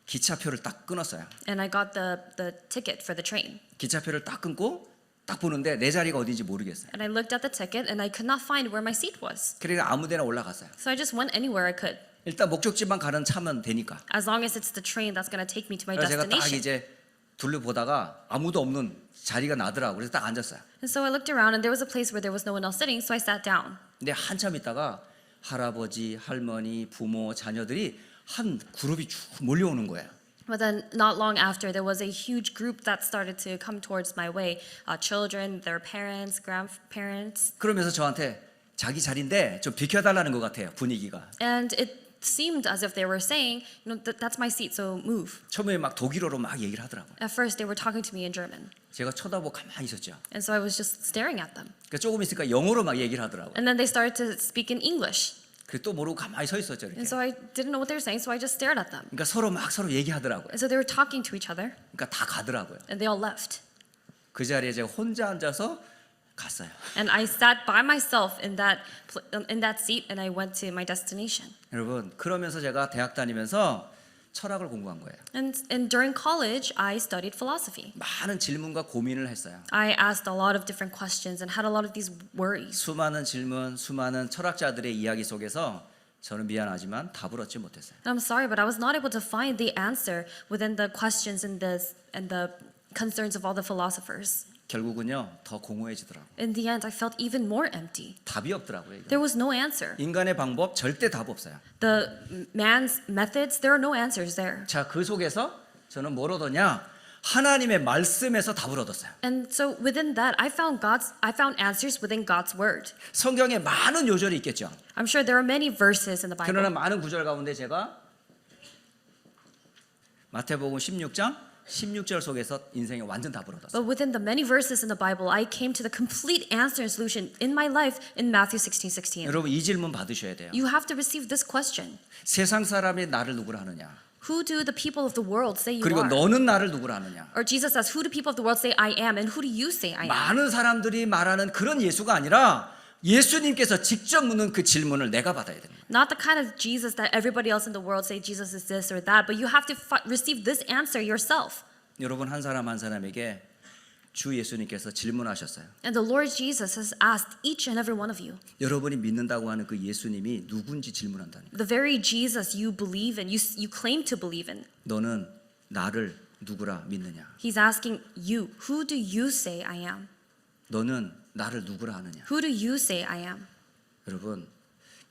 기차표를 딱 끊었어요. And I got the ticket for the train. 기차표를 딱 끊고 딱 보는데 내 자리가 어딘지 모르겠어요. And I looked at the ticket and I could not find where my seat was. 그러니까 아무데나 올라갔어요. So I just went anywhere I could. 일단 목적지만 가는 차면 되니까. As long as it's the train that's going to take me to my 그래서 제가 딱 destination. 이제 둘러보다가 아무도 없는 자리가 나더라고요. 그래서 딱 앉았어요. And so I looked around and there was a place where there was no one else sitting, so I sat down. 근데 한참 있다가 할아버지, 할머니, 부모, 자녀들이 한 그룹이 쭉 몰려오는 거예요. But then not long after, there was a huge group that started to come towards my way. Children, their parents, grandparents. 그러면서 저한테 자기 자리인데 좀 비켜달라는 것 같아요. 분위기가. And it seemed as if they were saying, that's my seat, so move. 처음에 막 독일어로 막 얘기를 하더라고요. At first, they were talking to me in German. 제가 쳐다보고 가만히 있었죠. And so I was just staring at them. 그러니까 조금 있으니까 영어로 막 얘기를 하더라고요. And then they started to speak in English. 그래서 또 모르고 가만히 서 있었죠. 이렇게. And so I didn't know what they were saying, so I just stared at them. 그러니까 서로 얘기하더라고요. And so they were talking to each other, 그러니까 다 가더라고요. and they all left. 그 자리에 제가 혼자 앉아서 갔어요. And I sat by myself in that seat, and I went to my destination. 여러분, 그러면서 제가 대학 다니면서 철학을 공부한 거예요. And during college, I studied philosophy. 많은 질문과 고민을 했어요. I asked a lot of different questions and had a lot of these worries. 수많은 질문, 수많은 철학자들의 이야기 속에서 저는 미안하지만 답을 얻지 못했어요. And I'm sorry, but I was not able to find the answer within the questions and the concerns of all the philosophers. 결국은요, 더 공허해지더라고요. In the end, I felt even more empty. 답이 없더라고요. 이거. There was no answer. 인간의 방법 절대 답 없어요. The man's methods, there are no answers there. 자, 그 속에서 저는 뭘 얻었냐? 하나님의 말씀에서 답을 얻었어요. And so within that, I found answers within God's word. 성경에 많은 요절이 있겠죠. I'm sure there are many verses in the 그러나 Bible. 많은 구절 가운데 제가 마태복음 16장 16절 속에서 인생에 완전 답을 얻었어요. But within the many verses in the Bible, I came to the complete answer and solution in my life in Matthew 16:16. 여러분 이 질문 받으셔야 돼요. You have to receive this question. 세상 사람이 나를 누구라 하느냐? Who do the people of the world say you 그리고 are? 너는 나를 누구라 하느냐? Or Jesus says, who do people of the world say I am, and who do you say I am? 많은 사람들이 말하는 그런 예수가 아니라 예수님께서 직접 묻는 그 질문을 내가 받아야 됩니다. Not the kind of Jesus that everybody else in the world say Jesus is this or that, but you have to receive this answer yourself. 여러분 한 사람 한 사람에게 주 예수님께서 질문하셨어요. And the Lord Jesus has asked each and every one of you. 여러분이 믿는다고 하는 그 예수님이 누군지 질문한다는 거예요. The very Jesus you believe in, you claim to believe in. 너는 나를 누구라 믿느냐? He's asking you, who do you say I am? 너는 나를 누구라 하느냐? Who do you say I am? 여러분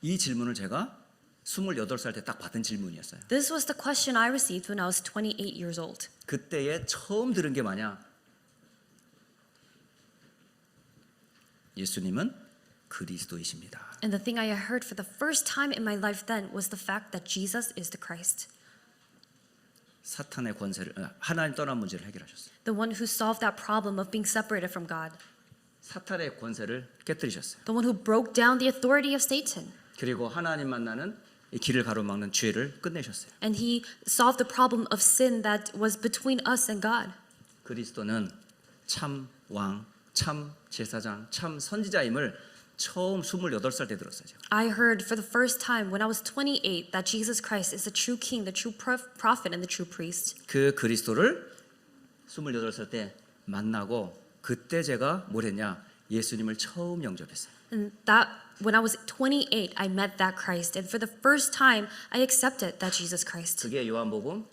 이 질문을 제가 28살 때 딱 받은 질문이었어요. This was the question I received when I was 28 years old. 그때에 처음 들은 게 뭐냐? 예수님은 그리스도이십니다. And the thing I heard for the first time in my life then was the fact that Jesus is the Christ. 사탄의 권세를 하나님 떠난 문제를 해결하셨어요. The one who solved that problem of being separated from God. 사탄의 권세를 깨뜨리셨어요. The one who broke down the authority of Satan. 그리고 하나님 만나는 이 길을 가로막는 죄를 끝내셨어요. And he solved the problem of sin that was between us and God. 그리스도는 참 왕, 참 제사장, 참 선지자임을 처음 28살 때 들었어요. 제가. I heard for the first time when I was 28 that Jesus Christ is the true king, the true prophet, and the true priest. 그 그리스도를 28살 때 만나고 그때 제가 뭘 했냐? 예수님을 처음 영접했어요. And that when I was 28, I met that Christ, and for the first time, I accepted that Jesus Christ. 그게 요한복음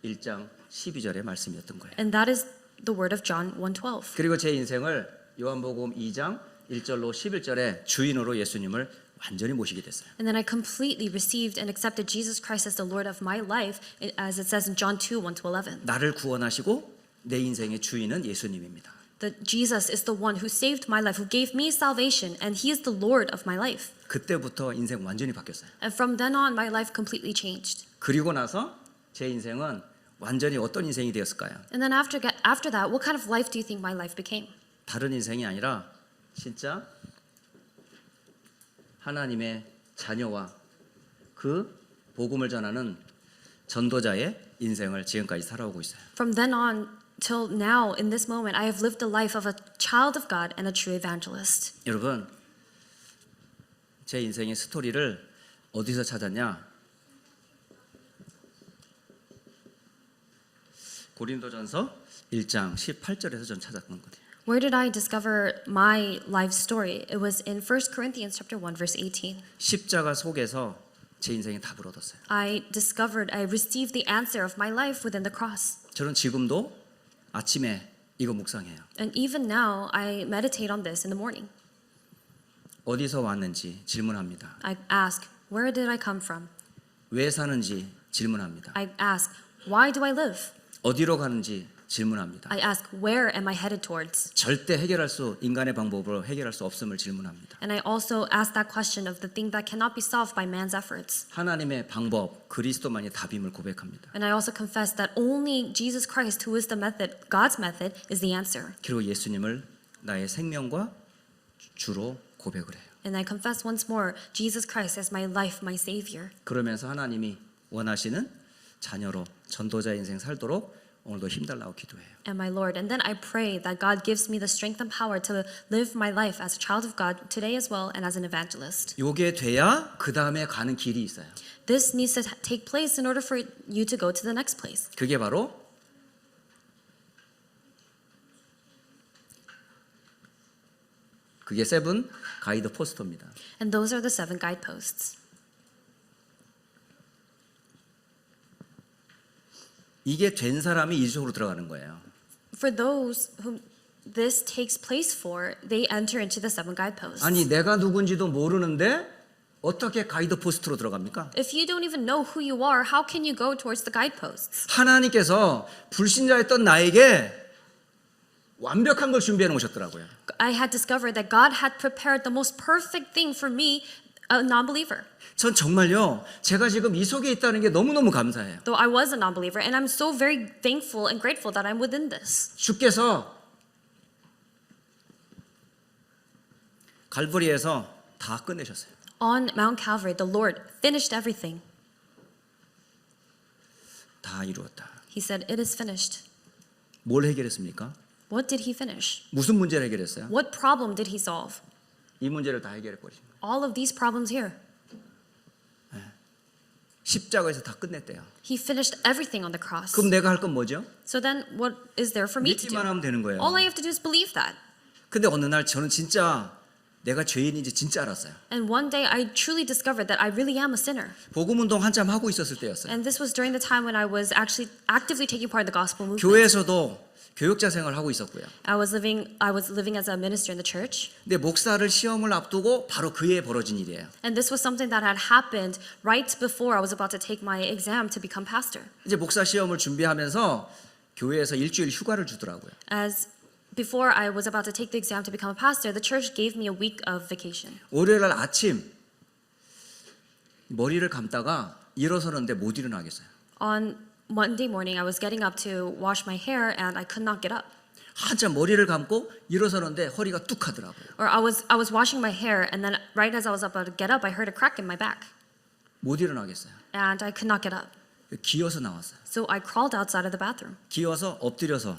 1장 12절의 말씀이었던 거예요. And that is the word of John 1:12. 그리고 제 인생을 요한복음 2장 1절로 11절에 주인으로 예수님을 완전히 모시게 됐어요. And then I completely received and accepted Jesus Christ as the Lord of my life, as it says in John 2:1-11. 나를 구원하시고 내 인생의 주인은 예수님입니다. That Jesus is the one who saved my life, who gave me salvation, and He is the Lord of my life. 그때부터 인생 완전히 바뀌었어요. And from then on, my life completely changed. 그리고 나서 제 인생은 완전히 어떤 인생이 되었을까요? And then after that, what kind of life do you think my life became? 다른 인생이 아니라 진짜 하나님의 자녀와 그 복음을 전하는 전도자의 인생을 지금까지 살아오고 있어요. From then on till now, in this moment, I have lived the life of a child of God and a true evangelist. 여러분, 제 인생의 스토리를 어디서 찾았냐? 고린도전서 1장 18절에서 전 찾았던 거예요. Where did I discover my life story? It was in 1 Corinthians chapter 1, verse 18. 십자가 속에서 제 인생의 답을 얻었어요. I received the answer of my life within the cross. 저는 지금도 아침에 이거 묵상해요. And even now, I meditate on this in the morning. 어디서 왔는지 질문합니다. I ask, where did I come from? 왜 사는지 질문합니다. I ask, why do I live? 어디로 가는지 질문합니다. I ask, where am I headed towards? 절대 인간의 방법으로 해결할 수 없음을 질문합니다. And I also ask that question of the thing that cannot be solved by man's efforts. 하나님의 방법, 그리스도만이 답임을 고백합니다. And I also confess that only Jesus Christ, who is the method, God's method, is the answer. 그리고 예수님을 나의 생명과 주로 고백을 해요. And I confess once more, Jesus Christ as my life, my Savior. 그러면서 하나님이 원하시는 자녀로 전도자 인생 살도록 오늘도 힘달라고 기도해요. And my Lord. And then I pray that God gives me the strength and power to live my life as a child of God today as well and as an evangelist. 요게 돼야 그 다음에 가는 길이 있어요. This needs to take place in order for you to go to the next place. 그게 바로 그게 세븐 가이드 포스터입니다. And those are the 7 guideposts. 이게 된 사람이 이쪽으로 들어가는 거예요. For those whom this takes place for, they enter into the 7 guideposts. 아니 내가 누군지도 모르는데 어떻게 가이드 포스트로 들어갑니까? If you don't even know who you are, how can you go towards the guideposts? 하나님께서 불신자였던 나에게 완벽한 걸 준비해 놓으셨더라고요. I had discovered that God had prepared the most perfect thing for me, a non-believer. 전 정말요, 제가 지금 이 속에 있다는 게 너무너무 감사해요. Though I was a non-believer, and I'm so very thankful and grateful that I'm within this. 주께서 갈보리에서 다 끝내셨어요. On Mount Calvary, the Lord finished everything. 다 이루었다. He said, "It is finished." 뭘 해결했습니까? What did he finish? 무슨 문제를 해결했어요? What problem did he solve? 이 문제를 다 해결해 버리십니다. All of these problems here. 십자가에서 다 끝냈대요. He finished everything on the cross. 그럼 내가 할 건 뭐죠? So then what is there for me to do? 믿기만 하면 되는 거예요. All I have to do is believe that. 근데 어느 날 저는 진짜 내가 죄인인지 진짜 알았어요. And one day I truly discovered that I really am a sinner. 복음 운동 한참 하고 있었을 때였어요. And this was during the time when I was actually actively taking part in the gospel movement. 교회에서도 교육자 생활을 하고 있었고요. I was living as a minister in the church. 근데 목사를 시험을 앞두고 바로 그 해에 벌어진 일이에요. And this was something that had happened right before I was about to take my exam to become pastor. 이제 목사 시험을 준비하면서 교회에서 일주일 휴가를 주더라고요. As before I was about to take the exam to become a pastor, the church gave me a week of vacation. 월요일 날 아침 머리를 감다가 일어서는데 못 일어나겠어요. On Monday morning, I was getting up to wash my hair and I could not get up. 한참 머리를 감고 일어서는데 허리가 뚝 하더라고요. Or I was washing my hair and then right as I was about to get up, I heard a crack in my back 못 일어나겠어요. and I could not get up. 기어서 나왔어요. So I crawled outside of the bathroom. 기어서 엎드려서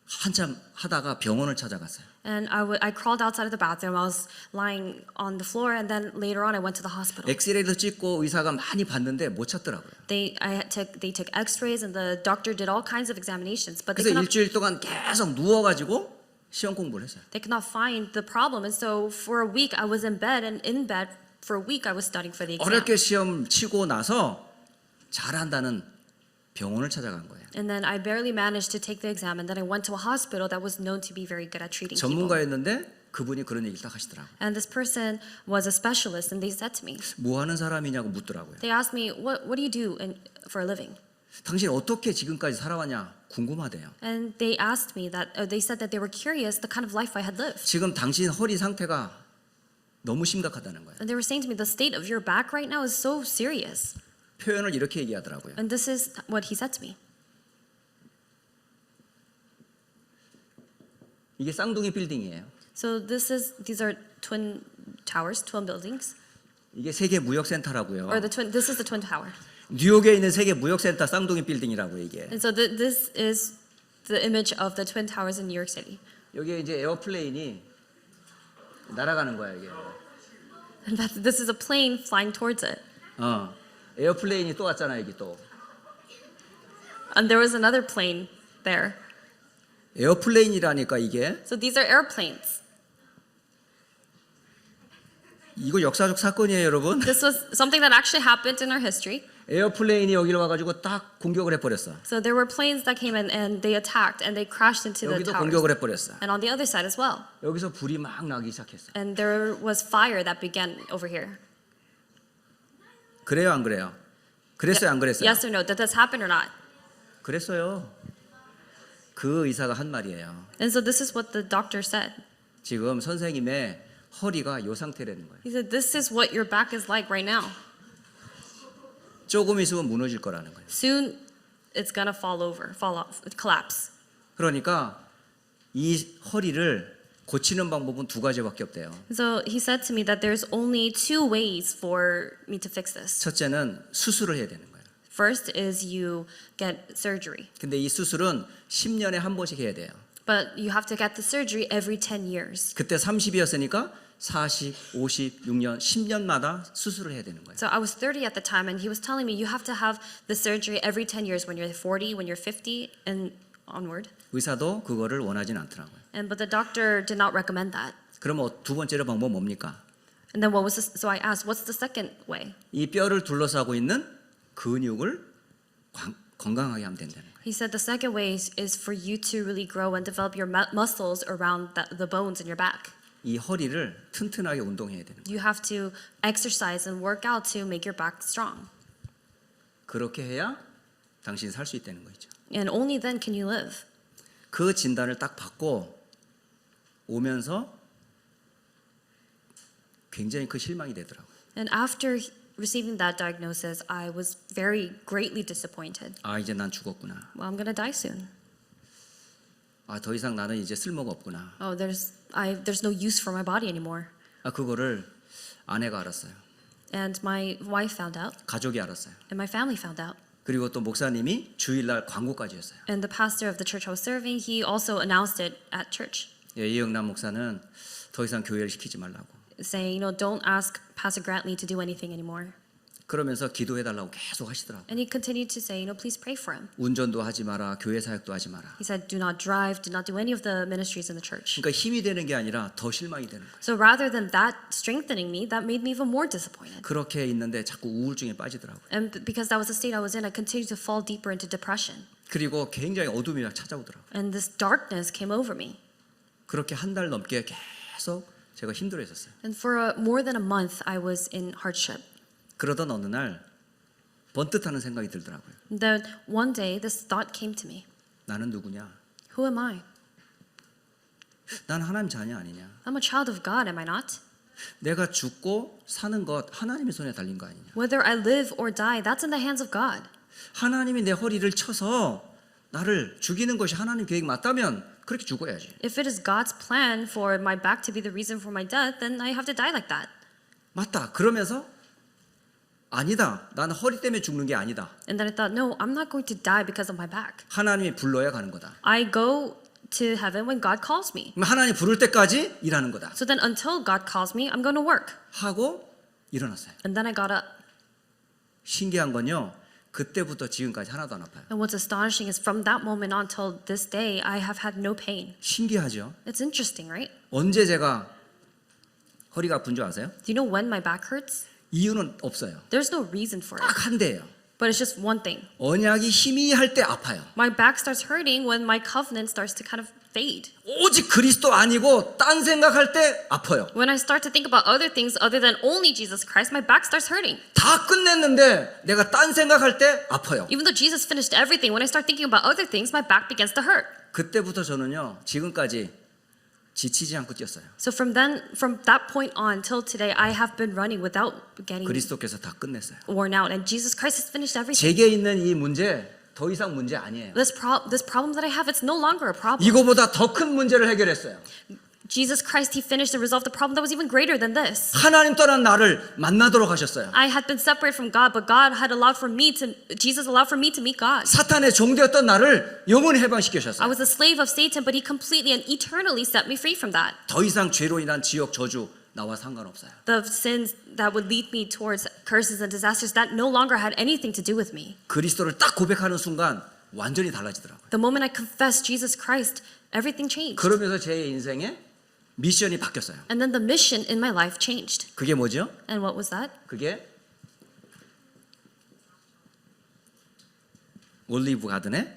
한참 하다가 병원을 찾아갔어요. And I crawled outside of the bathroom. I was lying on the floor, and then later on I went to the hospital. 엑스레이도 찍고 의사가 많이 봤는데 못 찾더라고요. They took X-rays, and the doctor did all kinds of examinations, but 그래서 일주일 동안 계속 누워가지고 시험 공부를 했어요. they could not find the problem. And so for a week I was in bed, and in bed for a week I was studying for the exam. 어렵게 시험 치고 나서 잘한다는 병원을 찾아간 거예요. And then I barely managed to take the exam, and then I went to a hospital that was known to be very good at treating people. 전문가였는데 그분이 그런 얘기를 딱 하시더라고요. And this person was a specialist, and they said to me, 뭐 하는 사람이냐고 묻더라고요. they asked me, what do you do for a living? 당신 어떻게 지금까지 살아왔냐 궁금하대요. And they asked me that, they said that they were curious the kind of life I had lived. 지금 당신 허리 상태가 너무 심각하다는 거예요. And they were saying to me, the state of your back right now is so serious. 표현을 이렇게 얘기하더라고요. And this is what he said to me. 이게 쌍둥이 빌딩이에요. So these are twin towers, twin buildings, 이게 세계 무역센터라고요. or this is the twin tower. 뉴욕에 있는 세계 무역센터 쌍둥이 빌딩이라고 이게. And so this is the image of the twin towers in New York City. 여기 이제 에어플레인이 날아가는 거야 이게. And this is a plane flying towards it. 에어플레인이 또 왔잖아 여기 또. And there was another plane there. 에어플레인이라니까 이게. So these are airplanes. 이거 역사적 사건이에요 여러분. This was something that actually happened in our history. 에어플레인이 여기로 와가지고 딱 공격을 해버렸어. So there were planes that came in and they attacked and they crashed into the 여기도 towers. 공격을 해버렸어. And on the other side as well. 여기서 불이 막 나기 시작했어. And there was fire that began over here. 그래요 안 그래요? 그랬어요 안 그랬어요? Yes or no? Did this happen or not? 그랬어요. 그 의사가 한 말이에요. And so this is what the doctor said. 지금 선생님의 허리가 요 상태라는 거예요. He said, this is what your back is like right now. 조금 있으면 무너질 거라는 거예요. Soon it's gonna fall off, collapse. 그러니까 이 허리를 고치는 방법은 두 가지밖에 없대요. So he said to me that there's only two ways for me to fix this. 첫째는 수술을 해야 되는 거예요. First is you get surgery. 근데 이 수술은 10년에 한 번씩 해야 돼요. But you have to get the surgery every 10 years. 그때 30이었으니까 40, 50, 6년, 10년마다 수술을 해야 되는 거예요. So I was 30 at the time, and he was telling me you have to have the surgery every 10 years when you're 40, when you're 50, and onward. 의사도 그거를 원하진 않더라고요. But the doctor did not recommend that. 그럼 두 번째로 방법 뭡니까? And then so I asked, what's the second way? 이 뼈를 둘러싸고 있는 근육을 건강하게 하면 된다는 거예요. He said the second way is for you to really grow and develop your muscles around the bones in your back. 이 허리를 튼튼하게 운동해야 되는 거예요. You have to exercise and work out to make your back strong. 그렇게 해야 당신이 살 수 있다는 거죠. And only then can you live. 그 진단을 딱 받고 오면서 굉장히 그 실망이 되더라고요. And after receiving that diagnosis, I was very greatly disappointed. 아 이제 난 죽었구나. Well, I'm gonna die soon. 아 더 이상 나는 이제 쓸모가 없구나. Oh, there's no use for my body anymore. 아 그거를 아내가 알았어요. And my wife found out, 가족이 알았어요. and my family found out. 그리고 또 목사님이 주일날 광고까지 했어요. And the pastor of the church I was serving, he also announced it at church, 예, 이영남 목사는 더 이상 교회를 시키지 말라고. saying, don't ask Pastor Grantley to do anything anymore. 그러면서 기도해달라고 계속 하시더라고요. And he continued to say, please pray for him. 운전도 하지 마라, 교회 사역도 하지 마라. He said, do not drive, do not do any of the ministries in the church. 그러니까 힘이 되는 게 아니라 더 실망이 되는 거예요. So rather than that strengthening me, that made me even more disappointed. 그렇게 있는데 자꾸 우울증에 빠지더라고요. And because that was the state I was in, I continued to fall deeper into depression. 그리고 굉장히 어둠이 막 찾아오더라고요. And this darkness came over me. 그렇게 한 달 넘게 계속 제가 힘들어했었어요. And for more than a month, I was in hardship. 그러던 어느 날 번뜩하는 생각이 들더라고요. Then one day, this thought came to me. 나는 누구냐? Who am I? 난 하나님 자녀 아니냐? I'm a child of God, am I not? 내가 죽고 사는 것 하나님의 손에 달린 거 아니냐? Whether I live or die, that's in the hands of God. 하나님이 내 허리를 쳐서 나를 죽이는 것이 하나님 계획 맞다면 그렇게 죽어야지. If it is God's plan for my back to be the reason for my death, then I have to die like that. 맞다. 그러면서 아니다. 나는 허리 때문에 죽는 게 아니다. And then I thought, no, I'm not going to die because of my back. 하나님이 불러야 가는 거다. I go to heaven when God calls me. 그럼 하나님 부를 때까지 일하는 거다. So then until God calls me, I'm going to work. 하고 일어났어요. And then I got up. 신기한 건요. 그때부터 지금까지 하나도 안 아파요. And what's astonishing is from that moment on till this day, I have had no pain. 신기하죠? It's interesting, right? 언제 제가 허리가 아픈 줄 아세요? Do you know when my back hurts? 이유는 없어요. There's no reason for it. 딱 한 대예요. But it's just one thing. 언약이 희미할 때 아파요. My back starts hurting when my covenant starts to kind of fade. 오직 그리스도 아니고 딴 생각할 때 아파요. When I start to think about other things other than only Jesus Christ, my back starts hurting. 다 끝냈는데 내가 딴 생각할 때 아파요. Even though Jesus finished everything, when I start thinking about other things, my back begins to hurt. 그때부터 저는요. 지금까지 지치지 않고 뛰었어요. So from that point on till today, I have been running without getting 그리스도께서 다 끝냈어요. worn out, and Jesus Christ has finished everything. 제게 있는 이 문제 더 이상 문제 아니에요. This problem that I have, it's no longer a problem. 이거보다 더 큰 문제를 해결했어요. Jesus Christ, He finished and resolved the problem that was even greater than this. 하나님 떠난 나를 만나도록 하셨어요. I had been separated from God, but Jesus allowed for me to meet God. 사탄의 종되었던 나를 영원히 해방시키셨어요. I was a slave of Satan, but He completely and eternally set me free from that. 더 이상 죄로 인한 지옥 저주 나와 상관없어요. The sins that would lead me towards curses and disasters, that no longer had anything to do with me. 그리스도를 딱 고백하는 순간 완전히 달라지더라고요. The moment I confessed Jesus Christ, everything changed. 그러면서 제 인생에 미션이 바뀌었어요. And then the mission in my life changed. 그게 뭐죠? And what was that? 그게 올리브 가든의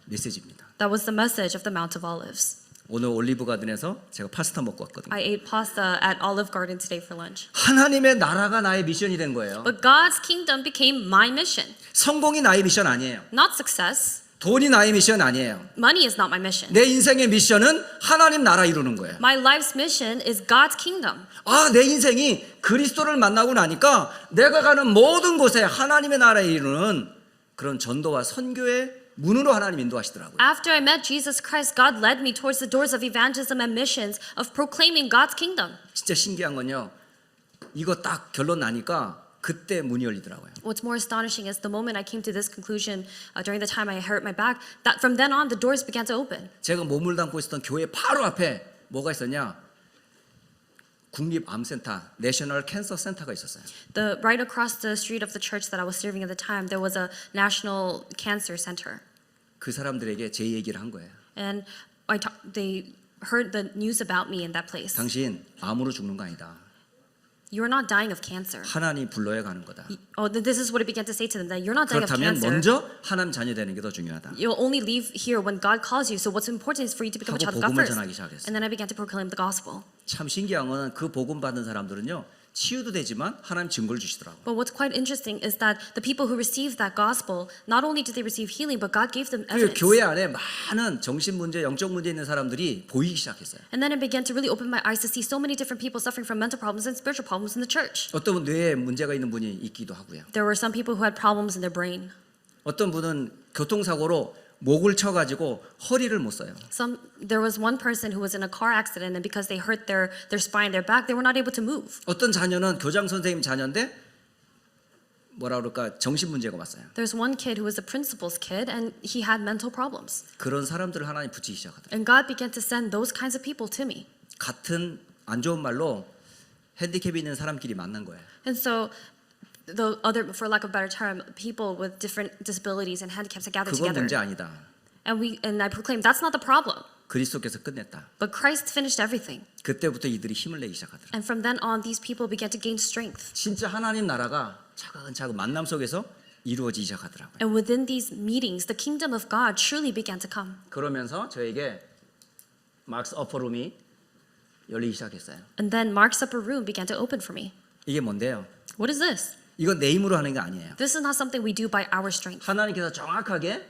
메시지입니다. That was the message of the Mount of Olives. 오늘 올리브 가든에서 제가 파스타 먹고 왔거든요. I ate pasta at Olive Garden today for lunch. 하나님의 나라가 나의 미션이 된 거예요. But God's kingdom became my mission. 성공이 나의 미션 아니에요. Not success. 돈이 나의 미션 아니에요. Money is not my mission. 내 인생의 미션은 하나님 나라 이루는 거예요. My life's mission is God's kingdom. 아, 내 인생이 그리스도를 만나고 나니까 내가 가는 모든 곳에 하나님의 나라를 이루는 그런 전도와 선교의 문으로 하나님 인도하시더라고요. After I met Jesus Christ, God led me towards the doors of evangelism and missions of proclaiming God's kingdom. 진짜 신기한 건요. 이거 딱 결론 나니까 그때 문이 열리더라고요. What's more astonishing is the moment I came to this conclusion during the time I hurt my back, that from then on the doors began to open. 제가 몸을 담고 있었던 교회 바로 앞에 뭐가 있었냐? 국립암센터, 내셔널 캔서 센터가 있었어요. Right across the street of the church that I was serving at the time, there was a national cancer center. 그 사람들에게 제 얘기를 한 거예요. And they heard the news about me in that place. 당신 암으로 죽는 거 아니다. You're not dying of cancer. 하나님 불러야 가는 거다. This is what it began to say to them, that you're not dying of 그렇다면 cancer. 먼저 하나님 자녀 되는 게 더 중요하다. You'll only leave here when God calls you. So what's important is for you to become a 하고 child of God 복음을 first. 전하기 시작했어요. And then I began to proclaim the gospel. 참 신기한 거는 그 복음 받은 사람들은요. 치유도 되지만 하나님 증거를 주시더라고요. But what's quite interesting is that the people who received that gospel, not only did they receive healing, but God gave them 그리고 evidence. 교회 안에 많은 정신 문제, 영적 문제 있는 사람들이 보이기 시작했어요. And then it began to really open my eyes to see so many different people suffering from mental problems and spiritual problems in the church. 어떤 분은 뇌에 문제가 있는 분이 있기도 하고요. There were some people who had problems in their brain. 어떤 분은 교통사고로 목을 쳐가지고 허리를 못 써요. There was one person who was in a car accident, and because they hurt their spine, their back, they were not able to move. 어떤 자녀는 교장 선생님 자녀인데 뭐라 그럴까 정신 문제가 왔어요. There's one kid who was a principal's kid, and he had mental problems. 그런 사람들을 하나님 붙이기 시작하더라고요. And God began to send those kinds of people to me. 같은 안 좋은 말로 핸디캡이 있는 사람끼리 만난 거예요. And so the other, for lack of a better term, people with different disabilities and handicaps that gathered 그건 together. 문제 아니다. And I proclaimed that's not the problem. 그리스도께서 끝냈다. But Christ finished everything. 그때부터 이들이 힘을 내기 시작하더라. And from then on, these people began to gain strength. 진짜 하나님 나라가 차근차근 만남 속에서 이루어지기 시작하더라고요. And within these meetings, the kingdom of God truly began to come. 그러면서 저에게 막스 어퍼룸이 열리기 시작했어요. And then Mark's upper room began to open for me. 이게 뭔데요? What is this? 이건 내 힘으로 하는 게 아니에요. This is not something we do by our strength. 하나님께서 정확하게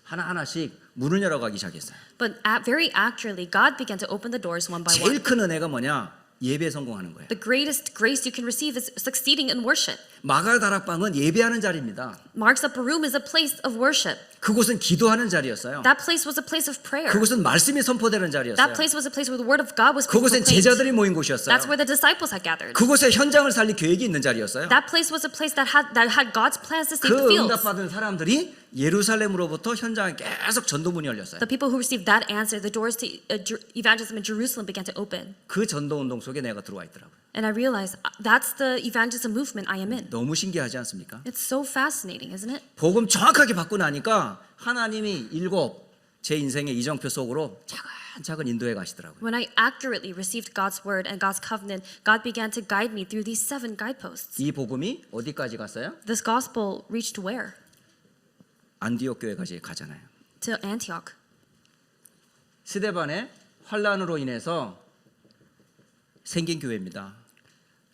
하나하나씩 문을 열어가기 시작했어요. But very accurately, God began to open the doors one by 제일 one. 큰 은혜가 뭐냐? 예배에 성공하는 거예요. The greatest grace you can receive is succeeding in worship. 마가다락방은 예배하는 자리입니다. Mark's upper room is a place of worship. 그곳은 기도하는 자리였어요. That place was a place of prayer. 그곳은 말씀이 선포되는 자리였어요. That place was a place where the word of God was being 그곳엔 proclaimed. 제자들이 모인 곳이었어요. That's where the disciples had gathered. 그곳에 현장을 살릴 계획이 있는 자리였어요. That place was a place that had God's plans to save the 그 fields. 응답받은 사람들이 예루살렘으로부터 현장에 계속 전도문이 열렸어요. The people who received that answer, the doors to evangelism in Jerusalem began to open. 그 전도 운동 속에 내가 들어와 있더라고요. And I realized that's the evangelism movement I am in. 너무 신기하지 않습니까? It's so fascinating, isn't it? 복음 정확하게 받고 나니까 하나님이 제 인생의 이정표 속으로 차근차근 인도해 가시더라고요. When I accurately received God's word and God's covenant, God began to guide me through these 7 guideposts. 이 복음이 어디까지 갔어요? This gospel reached where? 안디옥 교회까지 가잖아요. To Antioch. 스데반의 환란으로 인해서 생긴 교회입니다.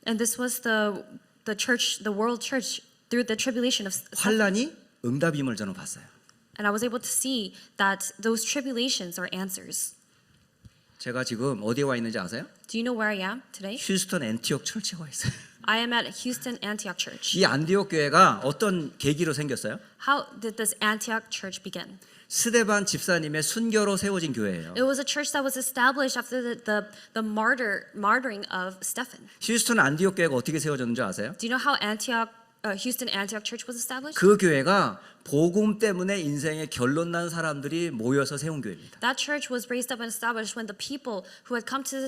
And this was the church, the world church, through the tribulation of 환란이 응답임을 저는 봤어요. And I was able to see that those tribulations are answers. 제가 지금 어디에 와 있는지 아세요? Do you know where I am today? 휴스턴 엔티옥 철치에 와 있어요. I am at Houston Antioch Church. 이 안디옥 교회가 어떤 계기로 생겼어요? How did this Antioch church begin? 스데반 집사님의 순교로 세워진 교회예요. It was a church that was established after the martyring of Stephen. 휴스턴 안디옥 교회가 어떻게 세워졌는지 아세요? Do you know how Houston Antioch Church was established? 그 교회가 복음 때문에 인생의 결론 난 사람들이 모여서 세운 교회입니다. That church was raised up and established when the people who had come to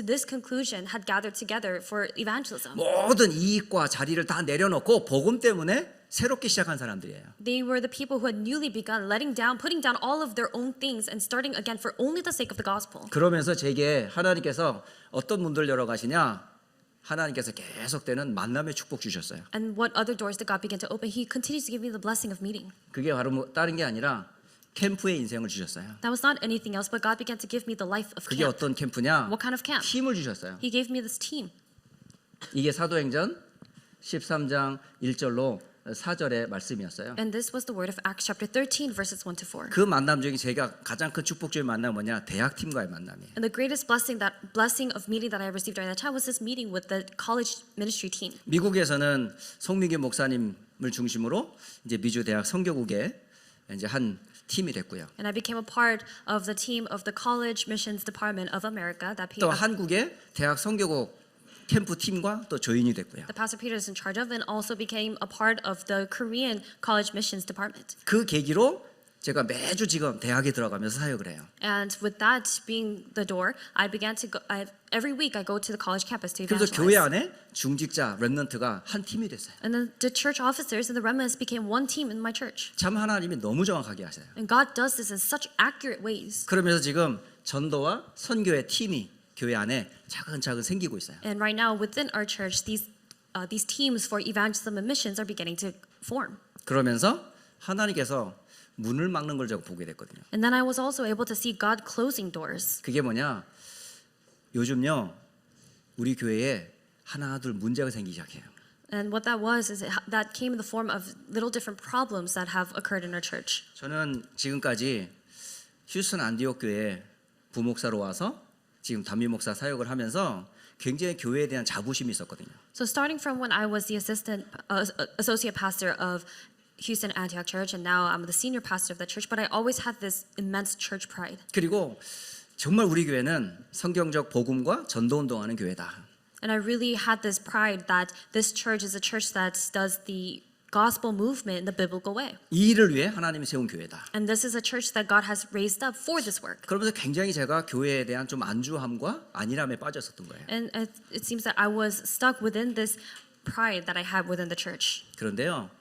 this conclusion had gathered together for evangelism. 모든 이익과 자리를 다 내려놓고 복음 때문에 새롭게 시작한 사람들이에요. They were the people who had newly begun putting down all of their own things and starting again for only the sake of the gospel. 그러면서 제게 하나님께서 어떤 문들 열어가시냐? 하나님께서 계속되는 만남의 축복 주셨어요. And what other doors did God begin to open? He continues to give me the blessing of meeting. 그게 바로 다른 게 아니라 캠프의 인생을 주셨어요. That was not anything else, but God began to give me the life of 그게 camp. 어떤 캠프냐? What kind of camp? 팀을 주셨어요. He gave me this team. 이게 사도행전 13장 1절로 4절의 말씀이었어요. And this was the word of Acts chapter 13 verses 1 to 4. 그 만남 중에 제가 가장 큰 축복적인 만남은 뭐냐? 대학팀과의 만남이에요. And the greatest blessing of meeting that I received during that time was this meeting with the college ministry team. 미국에서는 송민기 목사님을 중심으로 이제 미주 대학 선교국에 이제 한 팀이 됐고요. And I became a part of the team of the College Missions Department of America. 또 한국의 대학 선교국 캠프 팀과 또 조인이 됐고요. The Pastor Peter is in charge of, and also became a part of the Korean College Missions Department. 그 계기로 제가 매주 지금 대학에 들어가면서 사역을 해요. And with that being the door, I began to go. Every week I go to the college campus to 그래서 교회 evangelize. 안에 중직자 렘넌트가 한 팀이 됐어요. And then the church officers and the remnants became one team in my church. 참 하나님이 너무 정확하게 하세요. And God does this in such accurate ways. 그러면서 지금 전도와 선교의 팀이 교회 안에 차근차근 생기고 있어요. And right now within our church, these teams for evangelism and missions are beginning to form. 그러면서 하나님께서 문을 막는 걸 제가 보게 됐거든요. And then I was also able to see God closing doors. 그게 뭐냐? 요즘요 우리 교회에 하나둘 문제가 생기기 시작해요. And what that was is that came in the form of little different problems that have occurred in our church. 저는 지금까지 휴스턴 안디옥 교회 부목사로 와서 지금 담임 목사 사역을 하면서 굉장히 교회에 대한 자부심이 있었거든요. So starting from when I was the associate pastor of Houston Antioch Church, and now I'm the senior pastor of the church, but I always had this immense church pride. 그리고 정말 우리 교회는 성경적 복음과 전도 운동하는 교회다. And I really had this pride that this church is a church that does the gospel movement in the biblical way. 이 일을 위해 하나님이 세운 교회다. And this is a church that God has raised up for this work. 그러면서 굉장히 제가 교회에 대한 좀 안주함과 안일함에 빠졌었던 거예요. And it seems that I was stuck within this pride that I had within the church. 그런데요.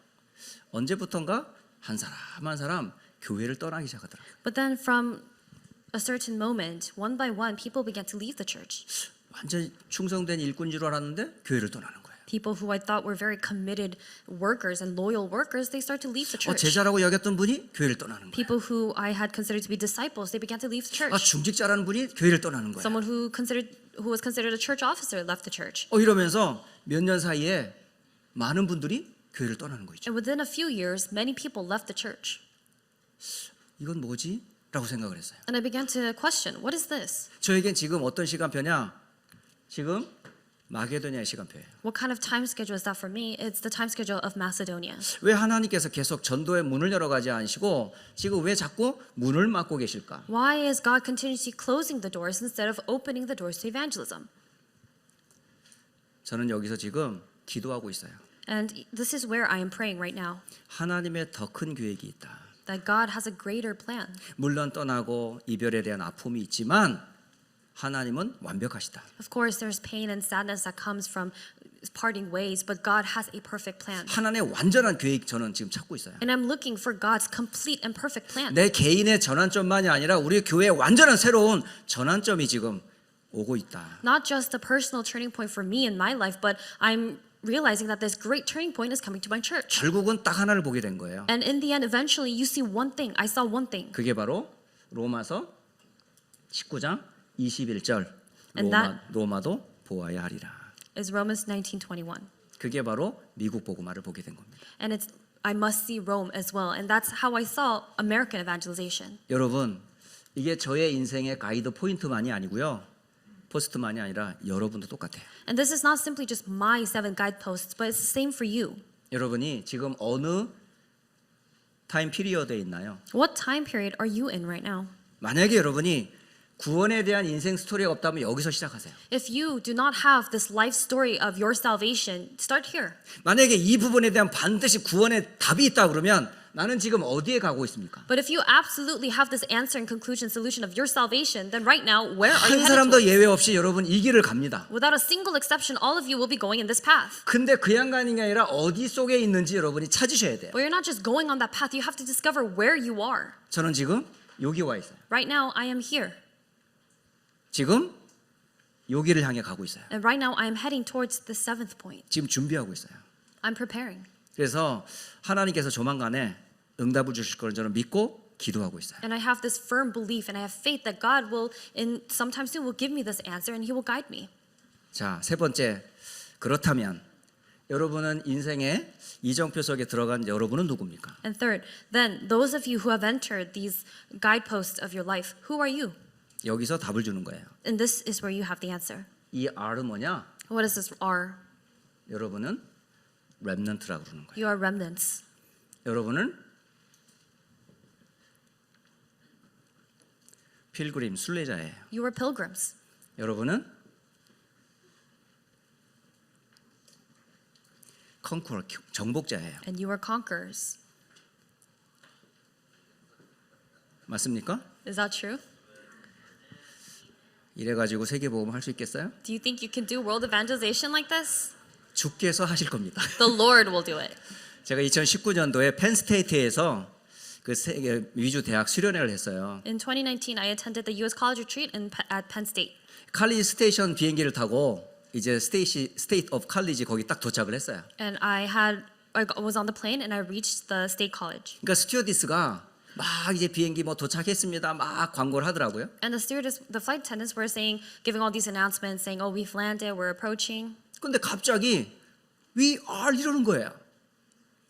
언제부턴가 한 사람 한 사람 교회를 떠나기 시작하더라고요. But then from a certain moment, one by one, people began to leave the church. 완전 충성된 일꾼인 줄 알았는데 교회를 떠나는 거예요. People who I thought were very committed workers and loyal workers, they start to leave the church. 제자라고 여겼던 분이 교회를 떠나는 거예요. People who I had considered to be disciples, they began to leave the church. 중직자라는 분이 교회를 떠나는 거예요. Someone who was considered a church officer left the church. 이러면서 몇 년 사이에 많은 분들이 교회를 떠나는 거죠. And within a few years, many people left the church. 이건 뭐지? 라고 생각을 했어요. And I began to question, what is this? 저에겐 지금 어떤 시간표냐? 지금 마게도니아의 시간표예요. What kind of time schedule is that for me? It's the time schedule of Macedonia. 왜 하나님께서 계속 전도의 문을 열어가지 않으시고 지금 왜 자꾸 문을 막고 계실까? Why is God continuously closing the doors instead of opening the doors to evangelism? 저는 여기서 지금 기도하고 있어요. And this is where I am praying right now, 하나님의 더 큰 계획이 있다. that God has a greater plan. 물론 떠나고 이별에 대한 아픔이 있지만 하나님은 완벽하시다. Of course, there's pain and sadness that comes from parting ways, but God has a perfect plan. 하나님의 완전한 계획 저는 지금 찾고 있어요. And I'm looking for God's complete and perfect plan. 내 개인의 전환점만이 아니라 우리 교회의 완전한 새로운 전환점이 지금 오고 있다. Not just a personal turning point for me in my life, but I'm realizing that this great turning point is coming to my church. 결국은 딱 하나를 보게 된 거예요. And in the end, eventually, you see one thing. I saw one thing. 그게 바로 로마서 19장 21절 And that- 로마도 보아야 하리라. Is Romans 19:21. 그게 바로 미국 복음화를 보게 된 겁니다. And it's I must see Rome as well. And that's how I saw American evangelization. 여러분, 이게 저의 인생의 가이드 포인트만이 아니고요. 포스트만이 아니라 여러분도 똑같아요. And this is not simply just my 7 guideposts, but it's the same for you. 여러분이 지금 어느 타임 피리어드에 있나요? What time period are you in right now? 만약에 여러분이 구원에 대한 인생 스토리가 없다면 여기서 시작하세요. If you do not have this life story of your salvation, start here. 만약에 이 부분에 대한 반드시 구원의 답이 있다 그러면 나는 지금 어디에 가고 있습니까? But if you absolutely have this answer and conclusion solution of your salvation, then right now, where are 한 you headed 사람도 towards? 예외 없이 여러분 이 길을 갑니다. Without a single exception, all of you will be going in this path. 근데 그냥 가는 게 아니라 어디 속에 있는지 여러분이 찾으셔야 돼요. But you're not just going on that path, you have to discover where you are. 저는 지금 여기 와 있어요. Right now, I am here. 지금 여기를 향해 가고 있어요. And right now, I am heading towards the 7th point. 지금 준비하고 있어요. I'm preparing. 그래서 하나님께서 조만간에 응답을 주실 걸 저는 믿고 기도하고 있어요. And I have this firm belief and I have faith that God will, in sometime soon, will give me this answer and He will guide me. 자, 세 번째, 그렇다면 여러분은 인생의 이정표 속에 들어간 여러분은 누굽니까? And third, then those of you who have entered these guideposts of your life, who are you? 여기서 답을 주는 거예요. And this is where you have the answer. 이 R은 뭐냐? What is this R? 여러분은 렘넌트라고 부르는 거예요. You are remnants. 여러분은 필그림 순례자예요. You are pilgrims. 여러분은 컨쿠어 정복자예요. And you are conquerors. 맞습니까? Is that true? 이래가지고 세계복음 할 수 있겠어요? Do you think you can do world evangelization like this? 주께서 하실 겁니다. The Lord will do it. 제가 2019년도에 펜스테이트에서 그 세계 위주 대학 수련회를 했어요. In 2019, I attended the U.S. College Retreat at Penn State. 칼리지 스테이션 비행기를 타고 이제 스테이트 오브 칼리지 거기 딱 도착을 했어요. And I was on the plane and I reached the State College. 그러니까 스튜어디스가 막 이제 비행기 뭐 도착했습니다. 막 광고를 하더라고요. And the flight attendants were giving all these announcements, saying, "Oh, we've landed, we're approaching." 근데 갑자기 We are 이러는 거예요.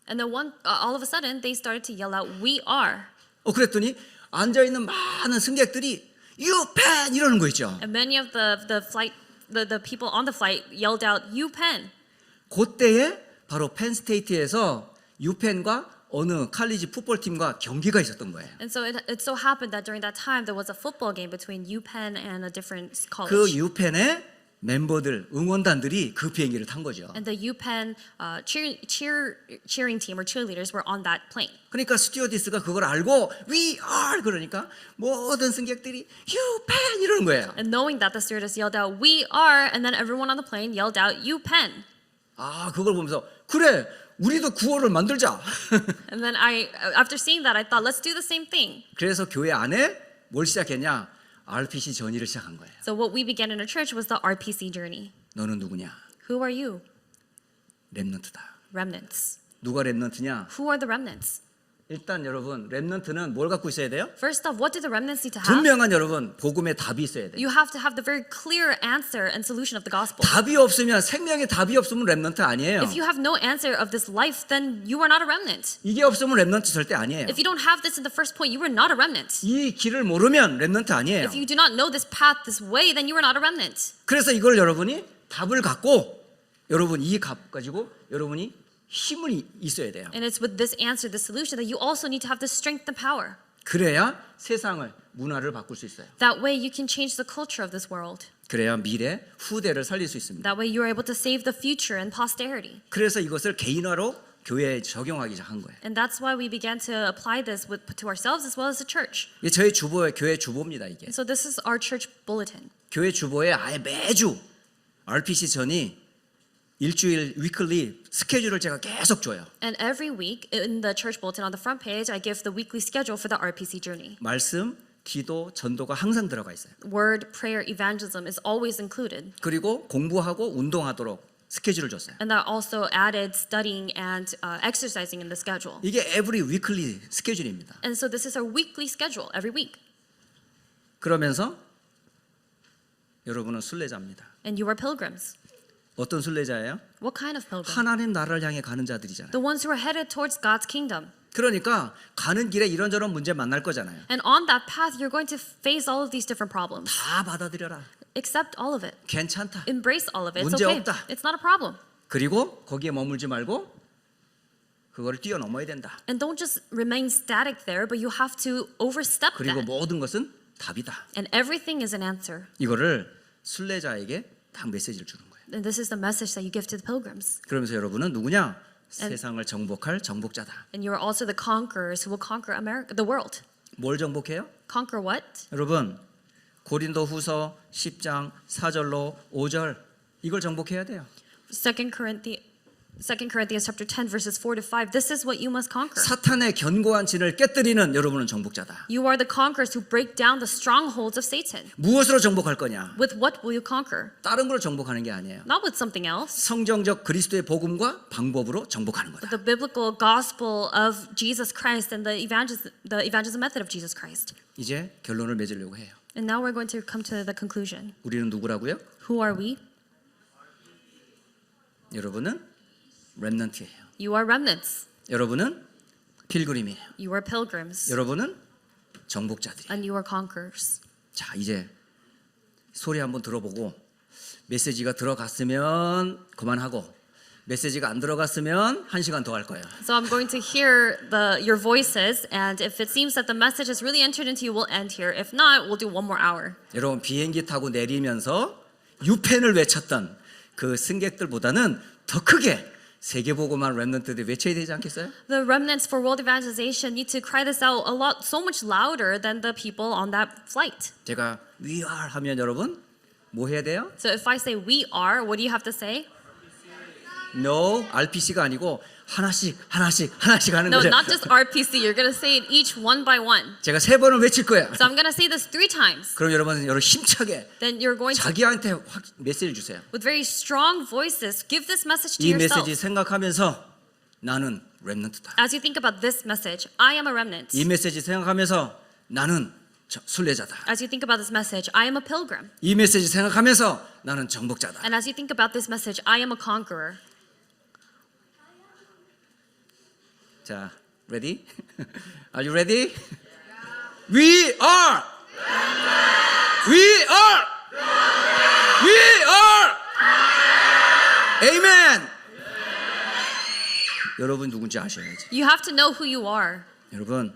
And then all of a sudden, they started to yell out, "We are!" 그랬더니 앉아 있는 많은 승객들이 You pen 이러는 거 있죠. And many of the people on the flight yelled out, "You Penn!" 그때에 바로 펜스테이트에서 유펜과 어느 칼리지 풋볼 팀과 경기가 있었던 거예요. And so it so happened that during that time there was a football game between UPenn and a different 그 college. 유펜의 멤버들 응원단들이 그 비행기를 탄 거죠. And the UPenn cheering team or cheerleaders were on that plane. 그러니까 스튜어디스가 그걸 알고 We are 그러니까 모든 승객들이 유펜 이러는 거예요. And knowing that, the stewardess yelled out, "We are!" And then everyone on the plane yelled out, "UPenn!" 아 그걸 보면서 그래 우리도 구호를 만들자. And then after seeing that, I thought, let's do the same thing. 그래서 교회 안에 뭘 시작했냐? RPC 전의를 시작한 거예요. So what we began in our church was the RPC journey. 너는 누구냐? Who are you? 렘넌트다. Remnants. 누가 렘넌트냐? Who are the remnants? 일단 여러분 렘넌트는 뭘 갖고 있어야 돼요? First off, what do the remnants need to have? 분명한 여러분 복음의 답이 있어야 돼요. You have to have the very clear answer and solution of the gospel. 답이 없으면 생명의 답이 없으면 렘넌트 아니에요. If you have no answer of this life, then you are not a remnant. 이게 없으면 렘넌트 절대 아니에요. If you don't have this in the first point, you are not a remnant. 이 길을 모르면 렘넌트 아니에요. If you do not know this path, this way, then you are not a remnant. 그래서 이걸 여러분이 답을 갖고 여러분 이 답 가지고 여러분이 힘을 있어야 돼요. And it's with this answer, the solution, that you also need to have the strength and power. 그래야 세상을 문화를 바꿀 수 있어요. That way you can change the culture of this world. 그래야 미래 후대를 살릴 수 있습니다. That way you're able to save the future and posterity. 그래서 이것을 개인화로 교회에 적용하기 한 거예요. And that's why we began to apply this to ourselves as well as the church. 이게 저희 주보의 교회 주보입니다. 이게 And so this is our church bulletin. 교회 주보에 아예 매주 RPC 전이 일주일 위클리 스케줄을 제가 계속 줘요. And every week in the church bulletin on the front page, I give the weekly schedule for the RPC journey. 말씀, 기도, 전도가 항상 들어가 있어요. Word, prayer, evangelism is always included. 그리고 공부하고 운동하도록 스케줄을 줬어요. And I also added studying and exercising in the schedule. 이게 every weekly 스케줄입니다. And so this is our weekly schedule every week. 그러면서 여러분은 순례자입니다. And you are pilgrims. 어떤 순례자예요? What kind of pilgrim? 하나님 나라를 향해 가는 자들이잖아요. The ones who are headed towards God's kingdom. 그러니까 가는 길에 이런저런 문제 만날 거잖아요. And on that path, you're going to face all of these different problems. 다 받아들여라. Accept all of it. 괜찮다. Embrace all of it. It's 문제 okay. 없다. It's not a problem. 그리고 거기에 머물지 말고 그거를 뛰어넘어야 된다. And don't just remain static there, but you have to overstep 그리고 that. 모든 것은 답이다. And everything is an answer. 이거를 순례자에게 딱 메시지를 주는 거예요. And this is the message that you give to the pilgrims. 그러면서 여러분은 누구냐? 세상을 정복할 정복자다. And you are also the conquerors who will conquer America, the world. 뭘 정복해요? Conquer what? 여러분 고린도후서 10장 4절로 5절 이걸 정복해야 돼요. 2 Corinthians chapter 10 verses 4 to 5. This is what you must conquer. 사탄의 견고한 진을 깨뜨리는 여러분은 정복자다. You are the conquerors who break down the strongholds of Satan. 무엇으로 정복할 거냐? With what will you conquer? 다른 걸로 정복하는 게 아니에요. Not with something else. 성경적 그리스도의 복음과 방법으로 정복하는 거다. The biblical gospel of Jesus Christ and the evangelism method of Jesus Christ. 이제 결론을 맺으려고 해요. And now we're going to come to the conclusion. 우리는 누구라고요? Who are we? 여러분은 렘넌트예요. You are remnants. 여러분은 필그림이에요. You are pilgrims. 여러분은 정복자들이에요. And you are conquerors. 자, 이제 소리 한번 들어보고 메시지가 들어갔으면 그만하고 메시지가 안 들어갔으면 1시간 더 할 거예요. So I'm going to hear your voices, and if it seems that the message has really entered into you, we'll end here. If not, we'll do one more hour. 여러분 비행기 타고 내리면서 유펜을 외쳤던 그 승객들보다는 더 크게 세계보고만 렘넌트들이 외쳐야 되지 않겠어요? The remnants for world evangelization need to cry this out so much louder than the people on that flight. 제가 we are 하면 여러분 뭐 해야 돼요? So if I say we are, what do you have to say? No, RPC가 아니고 하나씩 하는 No, 거죠. not just RPC. You're going to say it each one by one. 제가 3번을 외칠 거예요. So I'm going to say this 3 times. 그럼 여러분 힘차게 Then you're going to, 자기한테 확 메시지를 주세요. with very strong voices, give this message to 이 yourself. 메시지 생각하면서 나는 렘넌트다. As you think about this message, I am a remnant. 이 메시지 생각하면서 나는 순례자다. As you think about this message, I am a pilgrim. 이 메시지 생각하면서 나는 정복자다. And as you think about this message, I am a conqueror. 자, ready? Are you ready? We are. We are. We are. Amen. 여러분 누군지 아셔야지. You have to know who you are. 여러분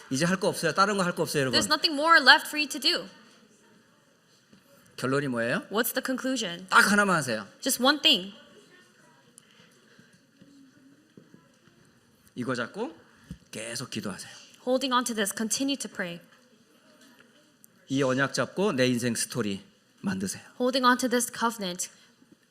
이제 할 거 없어요. 다른 거 할 거 없어요, 여러분. There's nothing more left for you to do. 결론이 뭐예요? What's the conclusion? 딱 하나만 하세요. Just one thing. 이거 잡고 계속 기도하세요. Holding on to this, continue to pray. 이 언약 잡고 내 인생 스토리 만드세요. Holding on to this covenant,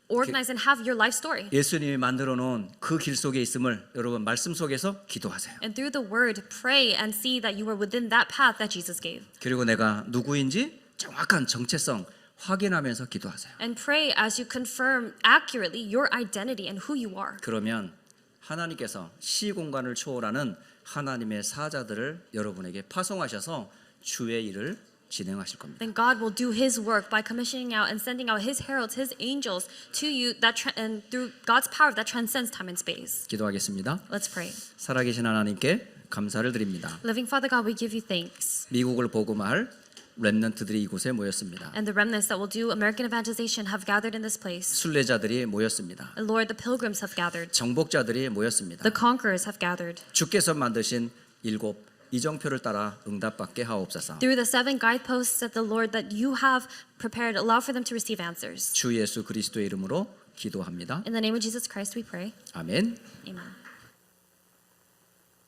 organize and have your life story. 예수님이 만들어 놓은 그 길 속에 있음을 여러분 말씀 속에서 기도하세요. And through the word, pray and see that you are within that path that Jesus gave. 그리고 내가 누구인지 정확한 정체성 확인하면서 기도하세요. And pray as you confirm accurately your identity and who you are. 그러면 하나님께서 시공간을 초월하는 하나님의 사자들을 여러분에게 파송하셔서 주의 일을 진행하실 겁니다. Then God will do His work by commissioning out and sending out His heralds, His angels to you and through God's power that transcends time and space. 기도하겠습니다. Let's pray. 살아계신 하나님께 감사를 드립니다. Living Father God, we give you thanks. 미국을 복음할 렘넌트들이 이곳에 모였습니다. And the remnants that will do American evangelization have gathered in this place. 순례자들이 모였습니다. And Lord, the pilgrims have gathered. 정복자들이 모였습니다. The conquerors have gathered. 주께서 만드신 7 이정표를 따라 응답받게 하옵소서. Through the 7 guideposts that the Lord that you have prepared, allow for them to receive answers. 주 예수 그리스도의 이름으로 기도합니다. In the name of Jesus Christ we pray. 아멘. Amen.